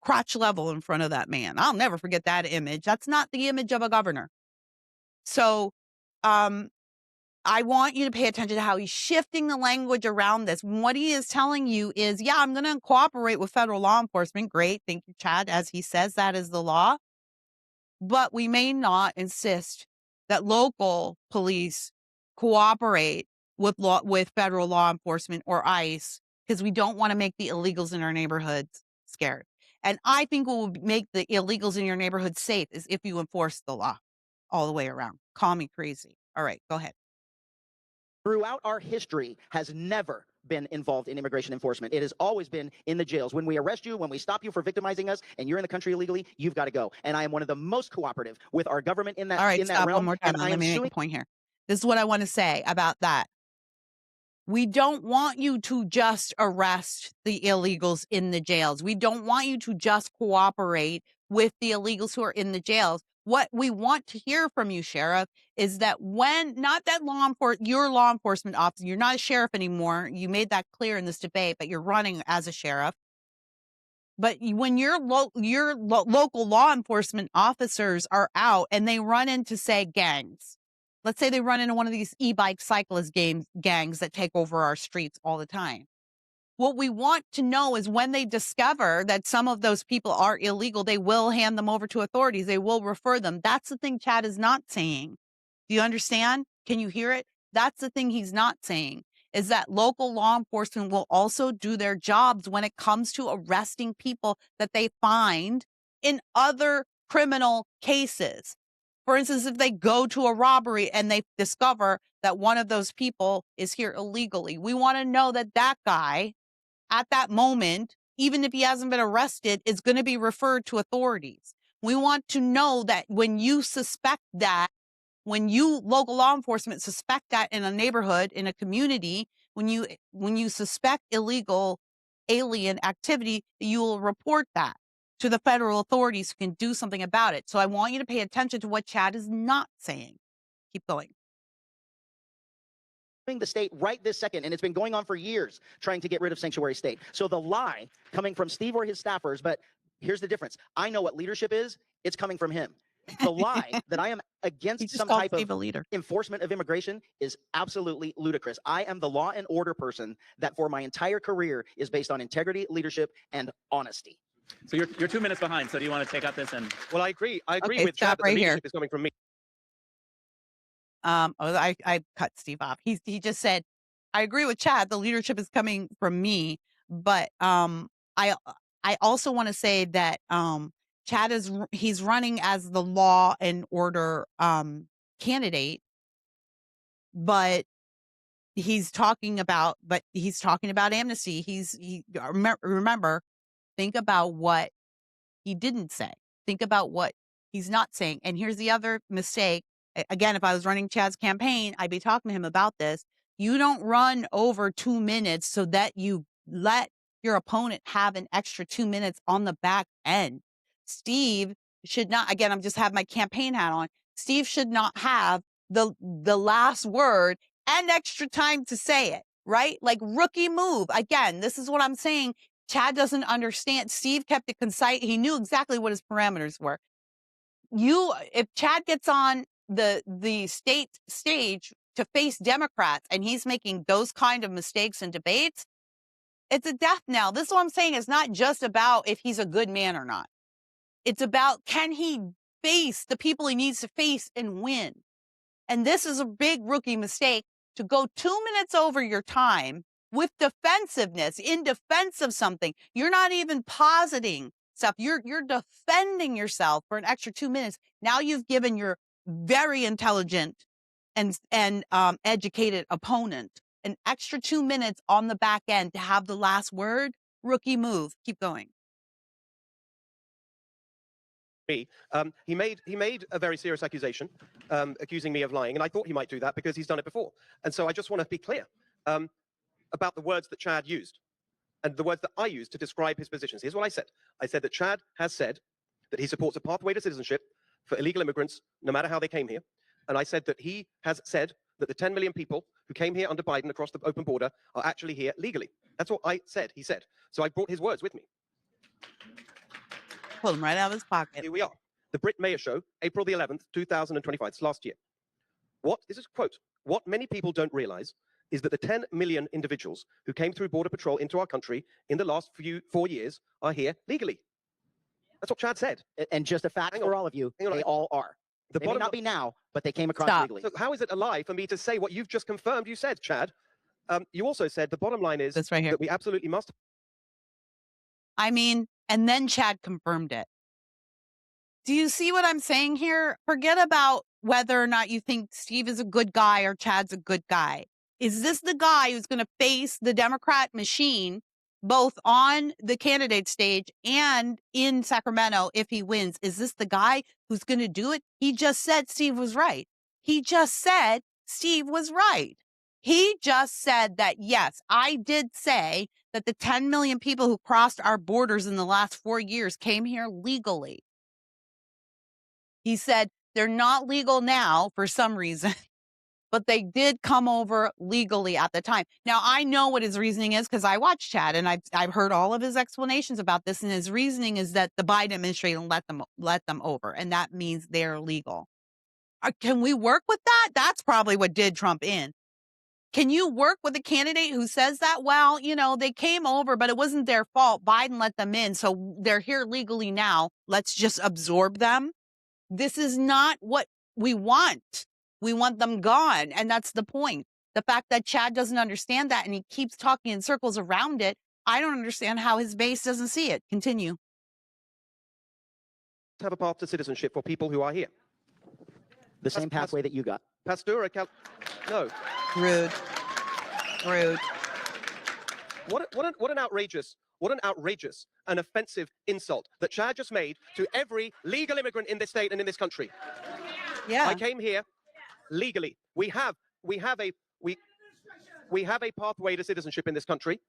crotch level in front of that man. I'll never forget that image. That's not the image of a governor. So I want you to pay attention to how he's shifting the language around this. What he is telling you is, yeah, I'm going to cooperate with federal law enforcement. Great. Thank you, Chad. As he says, that is the law. But we may not insist that local police cooperate with federal law enforcement or ICE because we don't want to make the illegals in our neighborhoods scared. And I think what will make the illegals in your neighborhood safe is if you enforce the law all the way around. Call me crazy. All right, go ahead. throughout our history has never been involved in immigration enforcement. It has always been in the jails. When we arrest you, when we stop you for victimizing us, and you're in the country illegally, you've got to go. And I am one of the most cooperative with our government in that All right, stop one realm. more time And and I let am me make a suing. point here. This is what I want to say about that. We don't want you to just arrest the illegals in the jails. We don't want you to just cooperate with the illegals who are in the jails. What we want to hear from you, Sheriff, is that not that your law enforcement officer, you're not a sheriff anymore. You made that clear in this debate, but you're running as a sheriff. But when your local law enforcement officers are out and they run into, say, gangs, let's say they run into one of these e-bike cyclist gangs that take over our streets all the time. What we want to know is when they discover that some of those people are illegal, they will hand them over to authorities. They will refer them. That's the thing Chad is not saying. Do you understand? Can you hear it? That's the thing he's not saying, is that local law enforcement will also do their jobs when it comes to arresting people that they find in other criminal cases. For instance, if they go to a robbery and they discover that one of those people is here illegally, we want to know that that guy at that moment, even if he hasn't been arrested, is going to be referred to authorities. We want to know that when you suspect that, when you local law enforcement suspect that in a neighborhood, in a community, when you suspect illegal alien activity, you will report that to the federal authorities who can do something about it. So I want you to pay attention to what Chad is not saying. Keep going. The state right this second, and it's been going on for years, trying to get rid of sanctuary state. So the lie coming from Steve or his staffers, but here's the difference. I know what leadership is. It's coming from him. The lie that I am against some type of enforcement of immigration is absolutely ludicrous. I am the law and order person that for my entire career is based on integrity, leadership, and honesty. So you're 2 minutes behind. So do you want to take out this and? Well, I agree. Okay, with Chad stop that right the here. leadership is coming from me. I cut Steve off. He just said, I agree with Chad. The leadership is coming from me, but I also want to say that Chad he's running as the law and order candidate, but he's talking about amnesty. Remember, think about what he didn't say. Think about what he's not saying. And here's the other mistake. Again, if I was running Chad's campaign, I'd be talking to him about this. You don't run over 2 minutes so that you let your opponent have an extra 2 minutes on the back end. Steve should not, again, I'm just have my campaign hat on. Steve should not have the last word and extra time to say it, right? Like rookie move. Again, this is what I'm saying. Chad doesn't understand. Steve kept it concise. He knew exactly what his parameters were. If Chad gets on the state stage to face Democrats and he's making those kind of mistakes in debates, it's a death knell. This is what I'm saying. It's not just about if he's a good man or not. It's about, can he face the people he needs to face and win? And this is a big rookie mistake, to go 2 minutes over your time with defensiveness, in defense of something. You're not even positing stuff. You're defending yourself for an extra 2 minutes. Now you've given your very intelligent and educated opponent an extra 2 minutes on the back end to have the last word. Rookie move. Keep going. He made a very serious accusation, accusing me of lying, and I thought he might do that because he's done it before. And so I just want to be clear about the words that Chad used and the words that I used to describe his positions. Here's what I said. I said that Chad has said that he supports a pathway to citizenship for illegal immigrants, no matter how they came here. And I said that he has said that the 10 million people who came here under Biden across the open border are actually here legally. That's what I said, he said. So I brought his words with me. Pulled him right out of his pocket. Here we are. The Brit Mayor Show, April the 11th, 2025. It's last year. This is a quote. What many people don't realize is that the 10 million individuals who came through Border Patrol into our country in the last 4 years are here legally. That's what Chad said. And just a fact for all of you, they all are. They may not be now, but they came across legally. So how is it a lie for me to say what you've just confirmed you said, Chad? You also said the bottom line is This right here. that we absolutely must. I mean, and then Chad confirmed it. Do you see what I'm saying here? Forget about whether or not you think Steve is a good guy or Chad's a good guy. Is this the guy who's going to face the Democrat machine both on the candidate stage and in Sacramento if he wins? Is this the guy who's going to do it? He just said Steve was right. He just said Steve was right. He just said that, yes, I did say that the 10 million people who crossed our borders in the last 4 years came here legally. He said they're not legal now for some reason, but they did come over legally at the time. Now, I know what his reasoning is because I watched Chad and I've heard all of his explanations about this. And his reasoning is that the Biden administration let them over, and that means they're legal. Can we work with that? That's probably what did Trump in. Can you work with a candidate who says that? Well, they came over, but it wasn't their fault. Biden let them in, so they're here legally now. Let's just absorb them. This is not what we want. We want them gone. And that's the point. The fact that Chad doesn't understand that and he keeps talking in circles around it, I don't understand how his base doesn't see it. Continue. Have a path to citizenship for people who are here. The same pathway that you got. Pastura, no. Rude. What an outrageous and offensive insult that Chad just made to every legal immigrant in this state and in this country. Yeah. I came here legally. We have a pathway to citizenship in this country.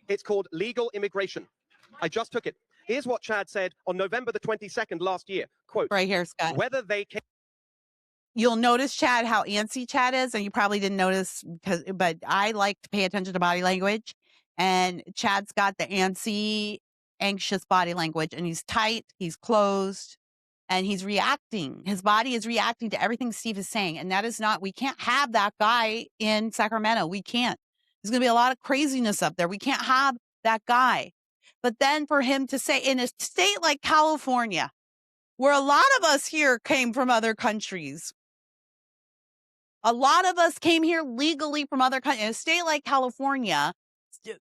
It's called legal immigration. I just took it. Here's what Chad said on November the 22nd last year. Quote, right here, Scott. Whether they can. You'll notice, Chad, how antsy Chad is, and you probably didn't notice but I like to pay attention to body language, and Chad's got the antsy, anxious body language, and he's tight, he's closed, and he's reacting. His body is reacting to everything Steve is saying, and that is not, we can't have that guy in Sacramento. We can't. There's going to be a lot of craziness up there. We can't have that guy. But then for him to say, in a state like California, where a lot of us here came from other countries, a lot of us came here legally from other countries, in a state like California,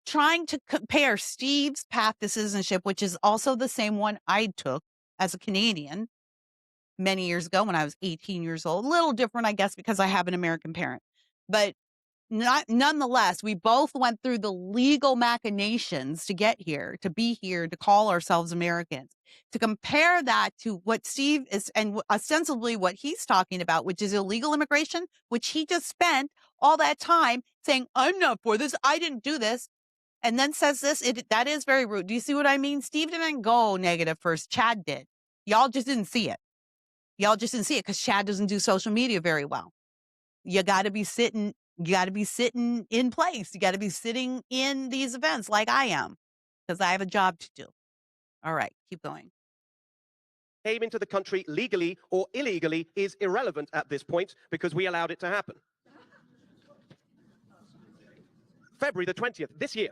trying to compare Steve's path to citizenship, which is also the same one I took as a Canadian many years ago when I was 18 years old. A little different, I guess, because I have an American parent. But nonetheless, we both went through the legal machinations to get here, to be here, to call ourselves Americans. To compare that to what Steve is, and ostensibly what he's talking about, which is illegal immigration, which he just spent all that time saying, I'm not for this, I didn't do this, and then says this, that is very rude. Do you see what I mean? Steve didn't go negative first. Chad did. Y'all just didn't see it. Because Chad doesn't do social media very well. You got to be sitting in place. You got to be sitting in these events like I am, because I have a job to do. All right, keep going. Came into the country legally or illegally is irrelevant at this point because we allowed it to happen. February the 20th, this year,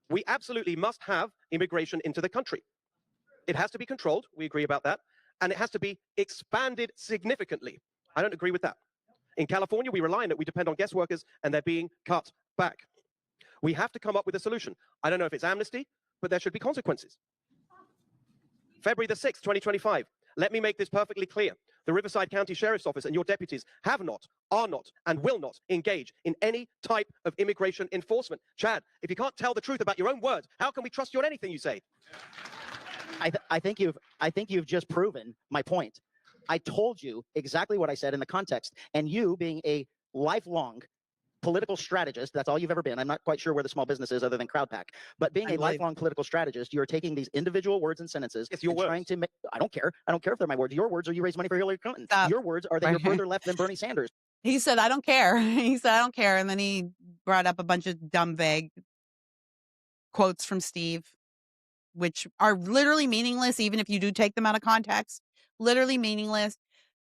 we absolutely must have immigration into the country. It has to be controlled, we agree about that, and it has to be expanded significantly. I don't agree with that. In California, we rely on it, we depend on guest workers, and they're being cut back. We have to come up with a solution. I don't know if it's amnesty, but there should be consequences. February the 6th, 2025. Let me make this perfectly clear. The Riverside County Sheriff's Office and your deputies have not, are not, and will not engage in any type of immigration enforcement. Chad, if you can't tell the truth about your own words, how can we trust you on anything you say? I think you've just proven my point. I told you exactly what I said in the context, and you being a lifelong political strategist, that's all you've ever been. I'm not quite sure where the small business is other than CrowdPack, but being a lifelong political strategist, you're taking these individual words and sentences it's your words. Trying to make, I don't care if they're my words. Your words are you raise money for Hillary Clinton. Stop. Your words are that you're further left than Bernie Sanders. He said, I don't care. He said, I don't care. And then he brought up a bunch of dumb, vague quotes from Steve, which are literally meaningless, even if you do take them out of context. Literally meaningless.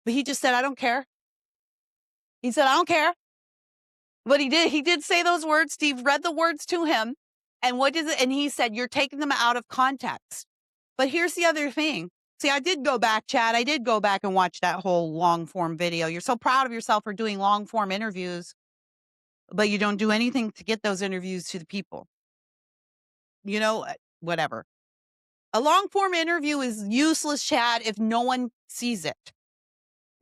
But he just said, I don't care. He said, I don't care. But he did say those words. Steve read the words to him. And what is it? And he said, you're taking them out of context. But here's the other thing. See, I did go back, Chad. I did go back and watch that whole long form video. You're so proud of yourself for doing long form interviews, but you don't do anything to get those interviews to the people. You know, whatever. A long form interview is useless, Chad, if no one sees it.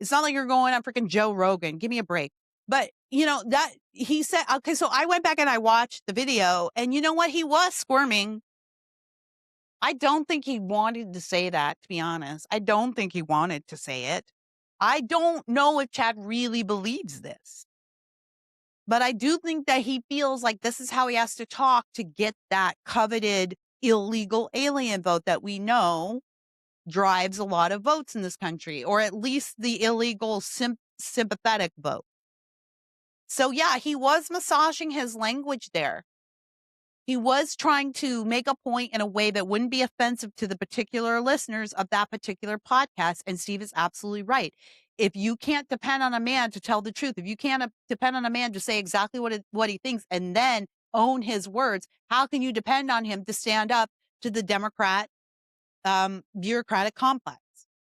It's not like you're going on freaking Joe Rogan. Give me a break. But, that he said, okay, so I went back and I watched the video, and you know what? He was squirming. I don't think he wanted to say that, to be honest. I don't think he wanted to say it. I don't know if Chad really believes this. But I do think that he feels like this is how he has to talk to get that coveted illegal alien vote that we know drives a lot of votes in this country, or at least the illegal sympathetic vote. So yeah, he was massaging his language there. He was trying to make a point in a way that wouldn't be offensive to the particular listeners of that particular podcast. And Steve is absolutely right. If you can't depend on a man to tell the truth, if you can't depend on a man to say exactly what he thinks and then own his words, how can you depend on him to stand up to the Democrat bureaucratic complex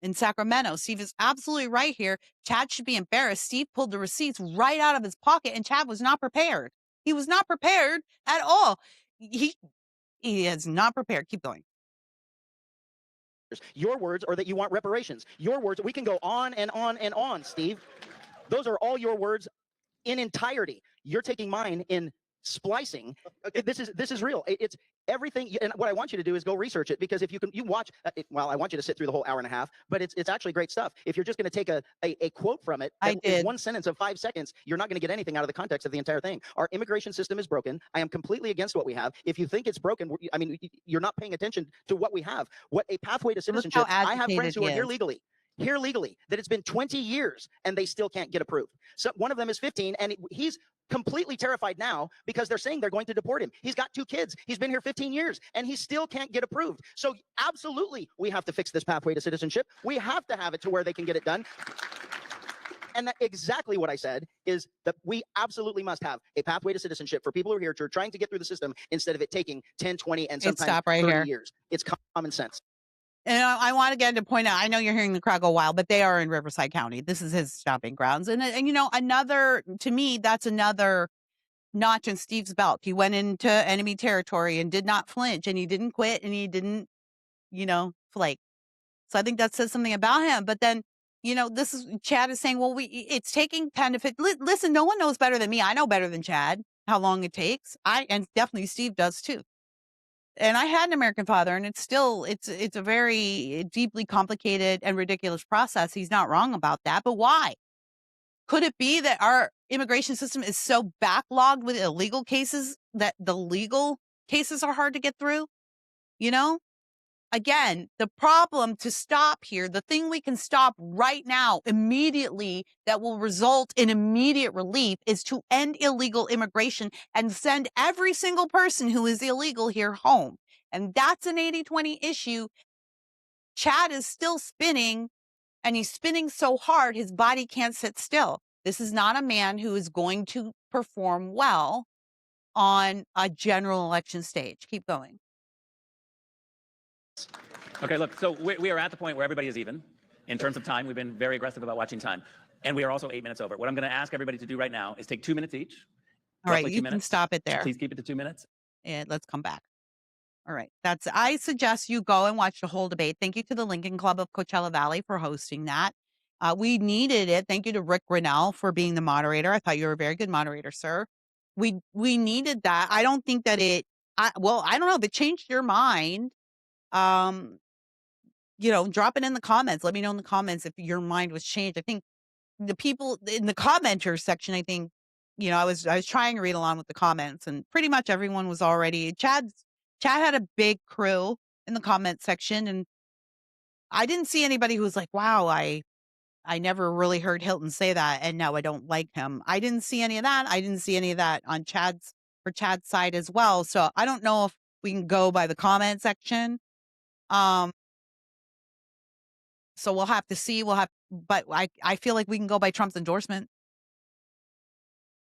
in Sacramento? Steve is absolutely right here. Chad should be embarrassed. Steve pulled the receipts right out of his pocket, and Chad was not prepared. He was not prepared at all. He is not prepared. Keep going. Your words, or that you want reparations. Your words. We can go on and on and on, Steve. Those are all your words in entirety. You're taking mine in splicing. Okay. This is real. It's everything. And what I want you to do is go research it, because if you watch, well, I want you to sit through the whole hour and a half, but it's actually great stuff. If you're just going to take a quote from it, I did. one sentence of 5 seconds, you're not going to get anything out of the context of the entire thing. Our immigration system is broken. I am completely against what we have. If you think it's broken, I mean, you're not paying attention to what we have. What a pathway to citizenship. I have friends who are here legally, that it's been 20 years and they still can't get approved. So one of them is 15, and he's completely terrified now because they're saying they're going to deport him. He's got 2 kids. He's been here 15 years and he still can't get approved. So absolutely, we have to fix this pathway to citizenship. We have to have it to where they can get it done. And exactly what I said is that we absolutely must have a pathway to citizenship for people who are here, who are trying to get through the system, instead of it taking 10, 20, and sometimes 30 years. It's common sense. And I want again to point out, I know you're hearing the crowd go wild, but they are in Riverside County. This is his stomping grounds. And to me, that's another notch in Steve's belt. He went into enemy territory and did not flinch, and he didn't quit, and he didn't, flake. So I think that says something about him. But then, this is Chad is saying, well, it's taking 10 to 15. Listen, no one knows better than me. I know better than Chad how long it takes. And definitely Steve does too. And I had an American father, and it's a very deeply complicated and ridiculous process. He's not wrong about that. But why? Could it be that our immigration system is so backlogged with illegal cases that the legal cases are hard to get through? Again, the problem to stop here, the thing we can stop right now, immediately, that will result in immediate relief, is to end illegal immigration and send every single person who is illegal here home. And that's an 80-20 issue. Chad is still spinning, and he's spinning so hard, his body can't sit still. This is not a man who is going to perform well on a general election stage. Keep going. Okay, look, so we are at the point where everybody is even in terms of time. We've been very aggressive about watching time, and we are also 8 minutes over. What I'm going to ask everybody to do right now is take 2 minutes each. All right, you can stop it there. Please keep it to 2 minutes. And let's come back. All right. I suggest you go and watch the whole debate. Thank you to the Lincoln Club of Coachella Valley for hosting that. We needed it. Thank you to Rick Grinnell for being the moderator. I thought you were a very good moderator, sir. We needed that. I don't think that I don't know if it changed your mind. Drop it in the comments. Let me know in the comments if your mind was changed. I think the people in the commenters section, I think, I was trying to read along with the comments, and pretty much everyone was already Chad had a big crew in the comment section, and I didn't see anybody who was like, wow, I never really heard Hilton say that, and now I don't like him. I didn't see any of that. I didn't see any of that on Chad's side as well. So I don't know if we can go by the comment section. So we'll have to see. But I feel like we can go by Trump's endorsement.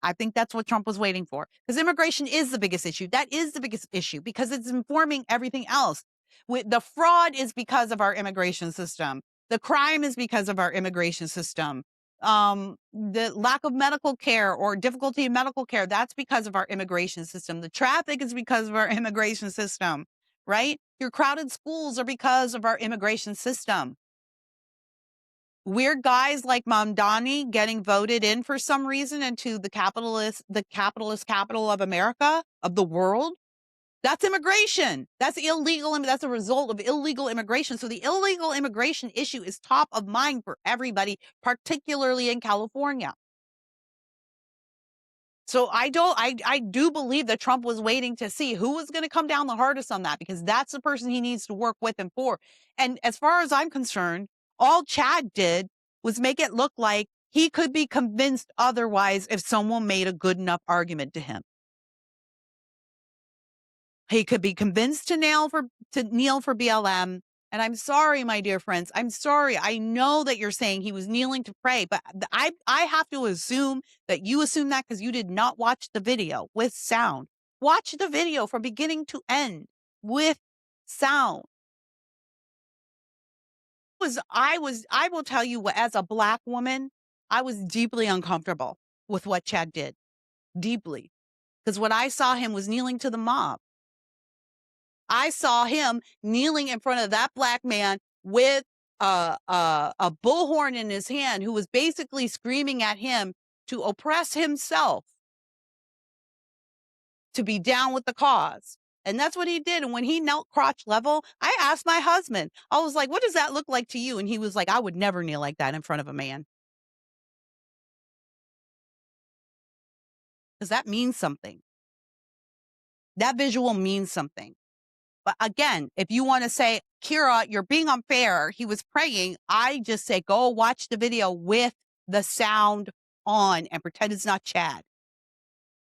I think that's what Trump was waiting for, because immigration is the biggest issue. That is the biggest issue because it's informing everything else. The fraud is because of our immigration system. The crime is because of our immigration system. The lack of medical care or difficulty in medical care, that's because of our immigration system. The traffic is because of our immigration system, right? Your crowded schools are because of our immigration system. weird guys like Mamdani getting voted in for some reason into the capitalist capital of America, of the world. That's immigration. That's illegal. That's a result of illegal immigration. So the illegal immigration issue is top of mind for everybody, particularly in California. So I do believe that Trump was waiting to see who was going to come down the hardest on that, because that's the person he needs to work with and for. And as far as I'm concerned, all Chad did was make it look like he could be convinced otherwise if someone made a good enough argument to him. He could be convinced to kneel for BLM. And I'm sorry, my dear friends. I'm sorry. I know that you're saying he was kneeling to pray, but I have to assume that you assume that because you did not watch the video with sound. Watch the video from beginning to end with sound. I will tell you what, as a Black woman, I was deeply uncomfortable with what Chad did. Deeply. Because what I saw him was kneeling to the mob. I saw him kneeling in front of that Black man with a bullhorn in his hand, who was basically screaming at him to oppress himself, to be down with the cause. And that's what he did. And when he knelt crotch level, I asked my husband, I was like, what does that look like to you? And he was like, I would never kneel like that in front of a man. Because that means something. That visual means something. But again, if you want to say, Kira, you're being unfair, he was praying, I just say, go watch the video with the sound on and pretend it's not Chad.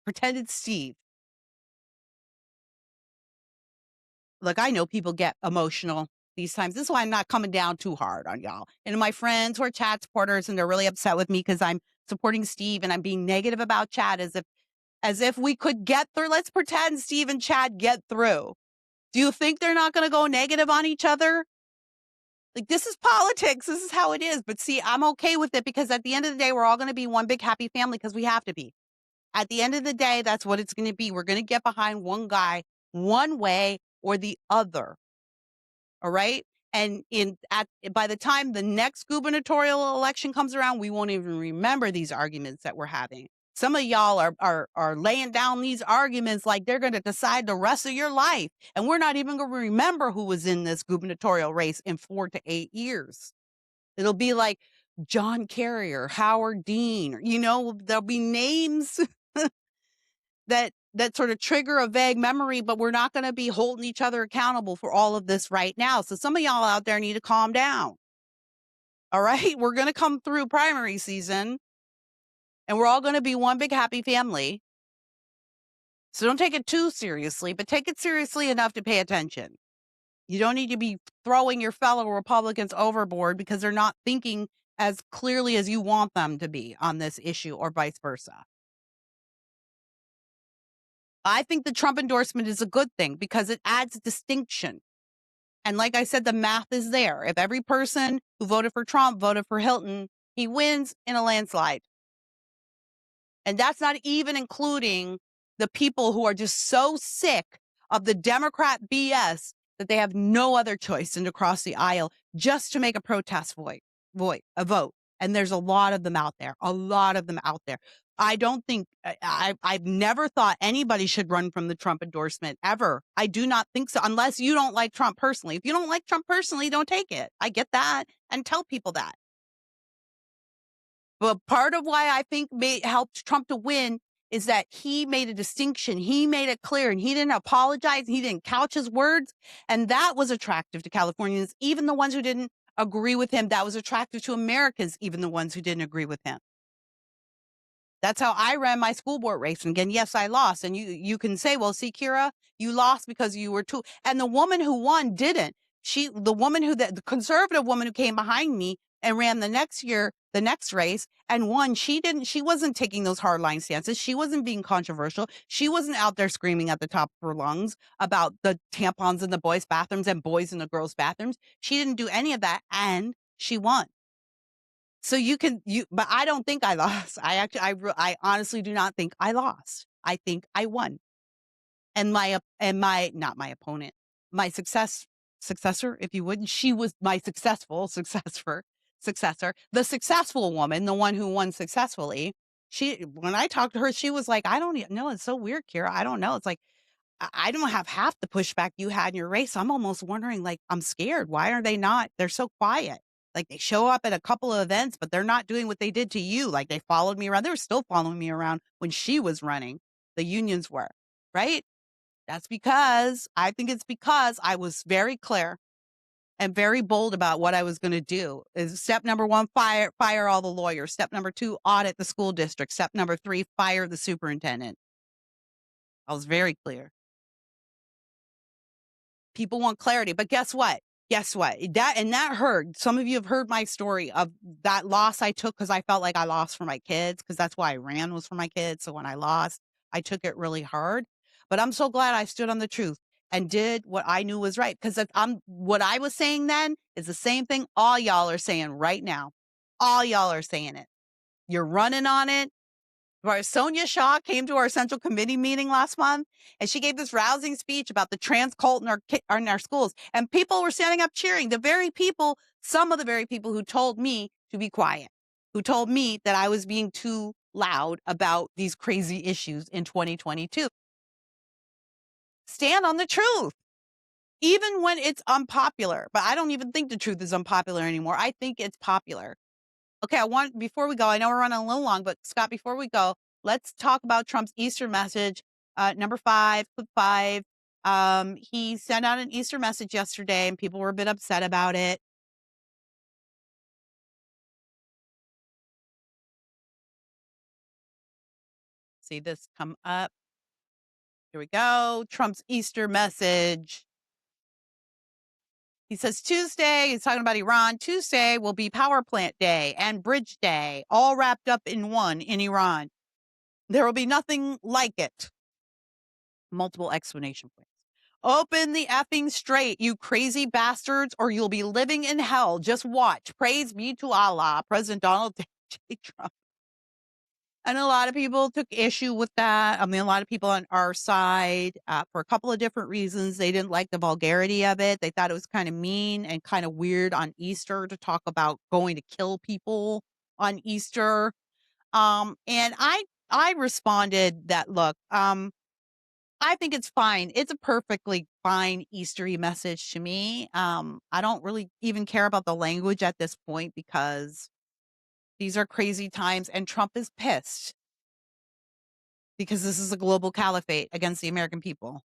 Pretend it's Steve. Look, I know people get emotional these times. This is why I'm not coming down too hard on y'all. And my friends who are Chad supporters, and they're really upset with me because I'm supporting Steve and I'm being negative about Chad as if we could get through. Let's pretend Steve and Chad get through. Do you think they're not going to go negative on each other? Like, this is politics. This is how it is. But see, I'm okay with it because at the end of the day, we're all going to be one big happy family because we have to be. At the end of the day, that's what it's going to be. We're going to get behind one guy one way or the other. All right. And by the time the next gubernatorial election comes around, we won't even remember these arguments that we're having. Some of y'all are laying down these arguments like they're going to decide the rest of your life. And we're not even going to remember who was in this gubernatorial race in 4 to 8 years. It'll be like John Kerry or Howard Dean, there'll be names that sort of trigger a vague memory, but we're not going to be holding each other accountable for all of this right now. So some of y'all out there need to calm down. All right. We're going to come through primary season and we're all going to be one big happy family. So don't take it too seriously, but take it seriously enough to pay attention. You don't need to be throwing your fellow Republicans overboard because they're not thinking as clearly as you want them to be on this issue, or vice versa. I think the Trump endorsement is a good thing because it adds distinction. And like I said, the math is there. If every person who voted for Trump voted for Hilton, he wins in a landslide. And that's not even including the people who are just so sick of the Democrat BS that they have no other choice than to cross the aisle just to make a protest vote. And there's a lot of them out there, I don't think, I've never thought anybody should run from the Trump endorsement ever. I do not think so, unless you don't like Trump personally. If you don't like Trump personally, don't take it. I get that, and tell people that. But part of why I think helped Trump to win is that he made a distinction. He made it clear, and he didn't apologize. He didn't couch his words. And that was attractive to Californians, even the ones who didn't agree with him. That was attractive to Americans, even the ones who didn't agree with him. That's how I ran my school board race. And again, yes, I lost. And you can say, well, see, Kira, you lost because you were too. And the woman who won didn't. The conservative woman who came behind me and ran the next race and won, she wasn't taking those hardline stances. She wasn't being controversial. She wasn't out there screaming at the top of her lungs about the tampons in the boys' bathrooms and boys in the girls' bathrooms. She didn't do any of that, and she won. So but I don't think I lost. I honestly do not think I lost. I think I won. And not my opponent, my successor, if you would, she was my successful successor. successor, the successful woman, the one who won successfully, when I talked to her, she was like, I don't know. It's so weird, Kira. I don't know. It's like, I don't have half the pushback you had in your race. I'm almost wondering, like, I'm scared. Why are they not? They're so quiet. Like, they show up at a couple of events, but they're not doing what they did to you. Like, they followed me around. They were still following me around when she was running. The unions were, right? That's because I think it's because I was very clear and very bold about what I was going to do. Is step number 1, fire all the lawyers. Step number 2, audit the school district. Step number 3, fire the superintendent. I was very clear. People want clarity, but guess what? That hurt. Some of you have heard my story of that loss I took because I felt like I lost for my kids, because that's why I ran, was for my kids. So when I lost, I took it really hard. But I'm so glad I stood on the truth and did what I knew was right. Because what I was saying then is the same thing all y'all are saying right now. All y'all are saying it. You're running on it. Sonia Shaw came to our Central Committee meeting last month, and she gave this rousing speech about the trans cult in our schools. And people were standing up cheering. Some of the very people who told me to be quiet, who told me that I was being too loud about these crazy issues in 2022. Stand on the truth, even when it's unpopular. But I don't even think the truth is unpopular anymore. I think it's popular. Okay, before we go, I know we're running a little long, but Scott, before we go, let's talk about Trump's Easter message. Number 5, clip 5. He sent out an Easter message yesterday, and people were a bit upset about it. See this come up. Here we go. Trump's Easter message. He says Tuesday, he's talking about Iran. Tuesday will be power plant day and bridge day, all wrapped up in one in Iran. There will be nothing like it. Multiple explanation points. Open the effing straight, you crazy bastards, or you'll be living in hell. Just watch. Praise be to Allah. President Donald J. Trump. And a lot of people took issue with that. I mean, a lot of people on our side, for a couple of different reasons. They didn't like the vulgarity of it. They thought it was kind of mean and kind of weird on Easter to talk about going to kill people on Easter. And I responded that, look, I think it's fine. It's a perfectly fine Eastery message to me. I don't really even care about the language at this point, because these are crazy times and Trump is pissed because this is a global caliphate against the American people.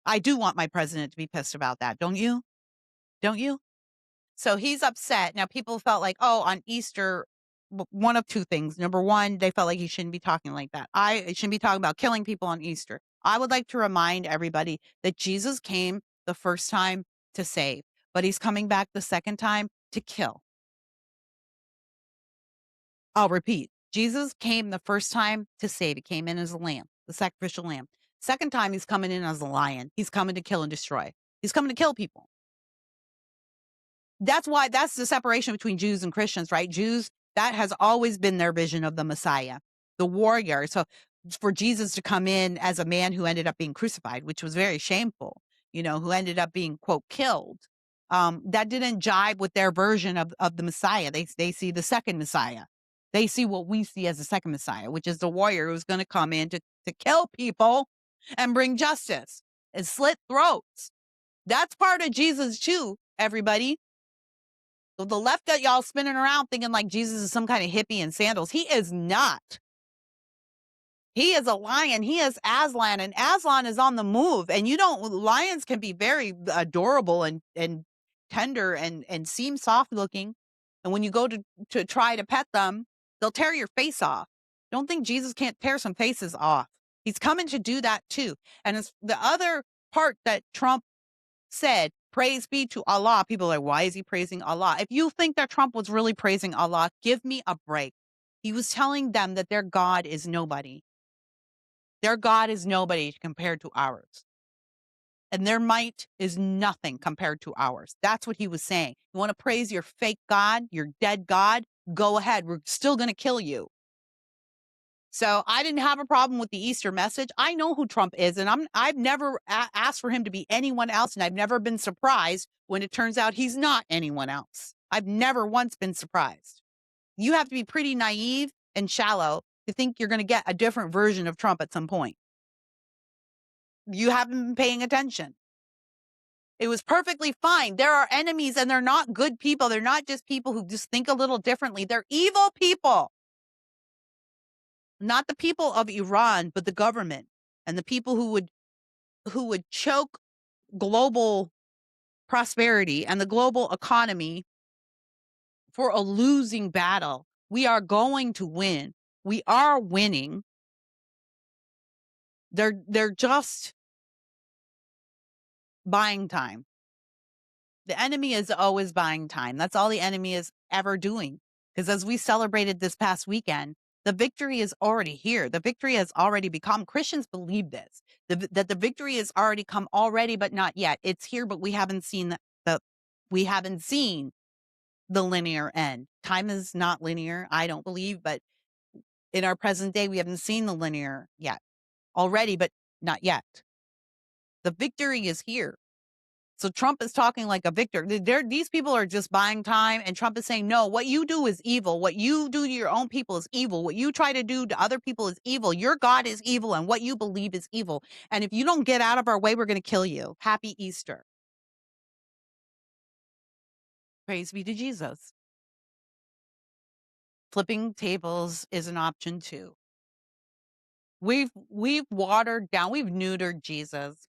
I do want my president to be pissed about that. Don't you? Don't you? So he's upset. Now, people felt like, oh, on Easter, one of two things. Number one, they felt like he shouldn't be talking like that. I shouldn't be talking about killing people on Easter. I would like to remind everybody that Jesus came the first time to save, but he's coming back the second time to kill. I'll repeat. Jesus came the first time to save. He came in as a lamb, the sacrificial lamb. Second time, he's coming in as a lion. He's coming to kill and destroy. He's coming to kill people. That's the separation between Jews and Christians, right? Jews, that has always been their vision of the Messiah, the warrior. So for Jesus to come in as a man who ended up being crucified, which was very shameful, who ended up being, quote, killed, that didn't jibe with their version of the Messiah. They see the second Messiah. They see what we see as the second Messiah, which is the warrior who's going to come in to kill people and bring justice and slit throats. That's part of Jesus too, everybody. So the left got y'all spinning around thinking like Jesus is some kind of hippie in sandals. He is not. He is a lion. He is Aslan, and Aslan is on the move. And lions can be very adorable and tender and seem soft looking. And when you go to try to pet them, they'll tear your face off. Don't think Jesus can't tear some faces off. He's coming to do that too. And it's the other part that Trump said, praise be to Allah. People are like, why is he praising Allah? If you think that Trump was really praising Allah, give me a break. He was telling them that their God is nobody. Their God is nobody compared to ours. And their might is nothing compared to ours. That's what he was saying. You want to praise your fake God, your dead God? Go ahead. We're still going to kill you. So I didn't have a problem with the Easter message. I know who Trump is, and I've never asked for him to be anyone else, and I've never been surprised when it turns out he's not anyone else. I've never once been surprised. You have to be pretty naive and shallow to think you're going to get a different version of Trump at some point. You haven't been paying attention. It was perfectly fine. There are enemies and they're not good people. They're not just people who just think a little differently. They're evil people. Not the people of Iran, but the government and the people who would choke global prosperity and the global economy for a losing battle. We are going to win. We are winning. They're just buying time. The enemy is always buying time. That's all the enemy is ever doing. Because as we celebrated this past weekend, the victory is already here. The victory has already become. Christians believe this, that the victory has already come already, but not yet. It's here, but we haven't seen we haven't seen the linear end. Time is not linear, I don't believe, but in our present day, we haven't seen the linear yet. Already, but not yet. The victory is here. So Trump is talking like a victor. These people are just buying time, and Trump is saying, no, what you do is evil. What you do to your own people is evil. What you try to do to other people is evil. Your God is evil, and what you believe is evil. And if you don't get out of our way, we're going to kill you. Happy Easter. Praise be to Jesus. Flipping tables is an option too. We've watered down, we've neutered Jesus.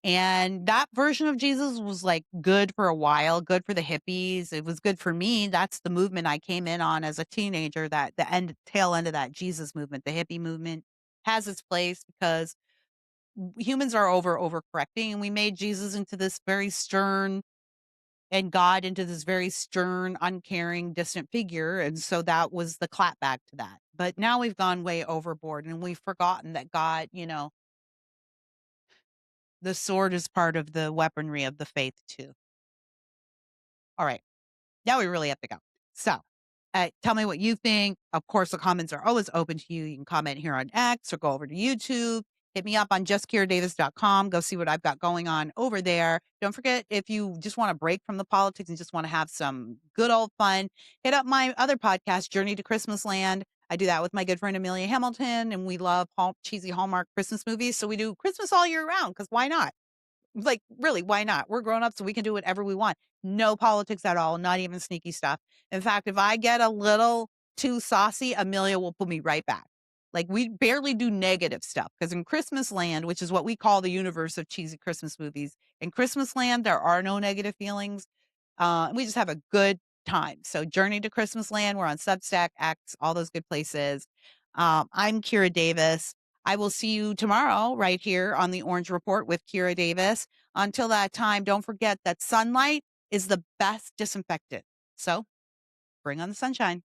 And that version of Jesus was like good for a while, good for the hippies. It was good for me. That's the movement I came in on as a teenager, that the tail end of that Jesus movement, the hippie movement has its place because humans are overcorrecting, and we made Jesus into this very stern and God into this very stern, uncaring, distant figure. And so that was the clapback to that. But now we've gone way overboard and we've forgotten that God, the sword is part of the weaponry of the faith too. All right. Now we really have to go. So tell me what you think. Of course, the comments are always open to you. You can comment here on X or go over to YouTube. Hit me up on justkiradavis.com. Go see what I've got going on over there. Don't forget, if you just want to break from the politics and just want to have some good old fun, hit up my other podcast, Journey to Christmas Land. I do that with my good friend Amelia Hamilton, and we love cheesy Hallmark Christmas movies. So we do Christmas all year round because why not? Like, really, why not? We're grown up, so we can do whatever we want. No politics at all, not even sneaky stuff. In fact, if I get a little too saucy, Amelia will put me right back. Like, we barely do negative stuff because in Christmas Land, which is what we call the universe of cheesy Christmas movies, in Christmas Land, there are no negative feelings. We just have a good time. So Journey to Christmas Land, we're on Substack, X, all those good places. I'm Kira Davis. I will see you tomorrow right here on the Orange Report with Kira Davis. Until that time, don't forget that sunlight is the best disinfectant. So bring on the sunshine.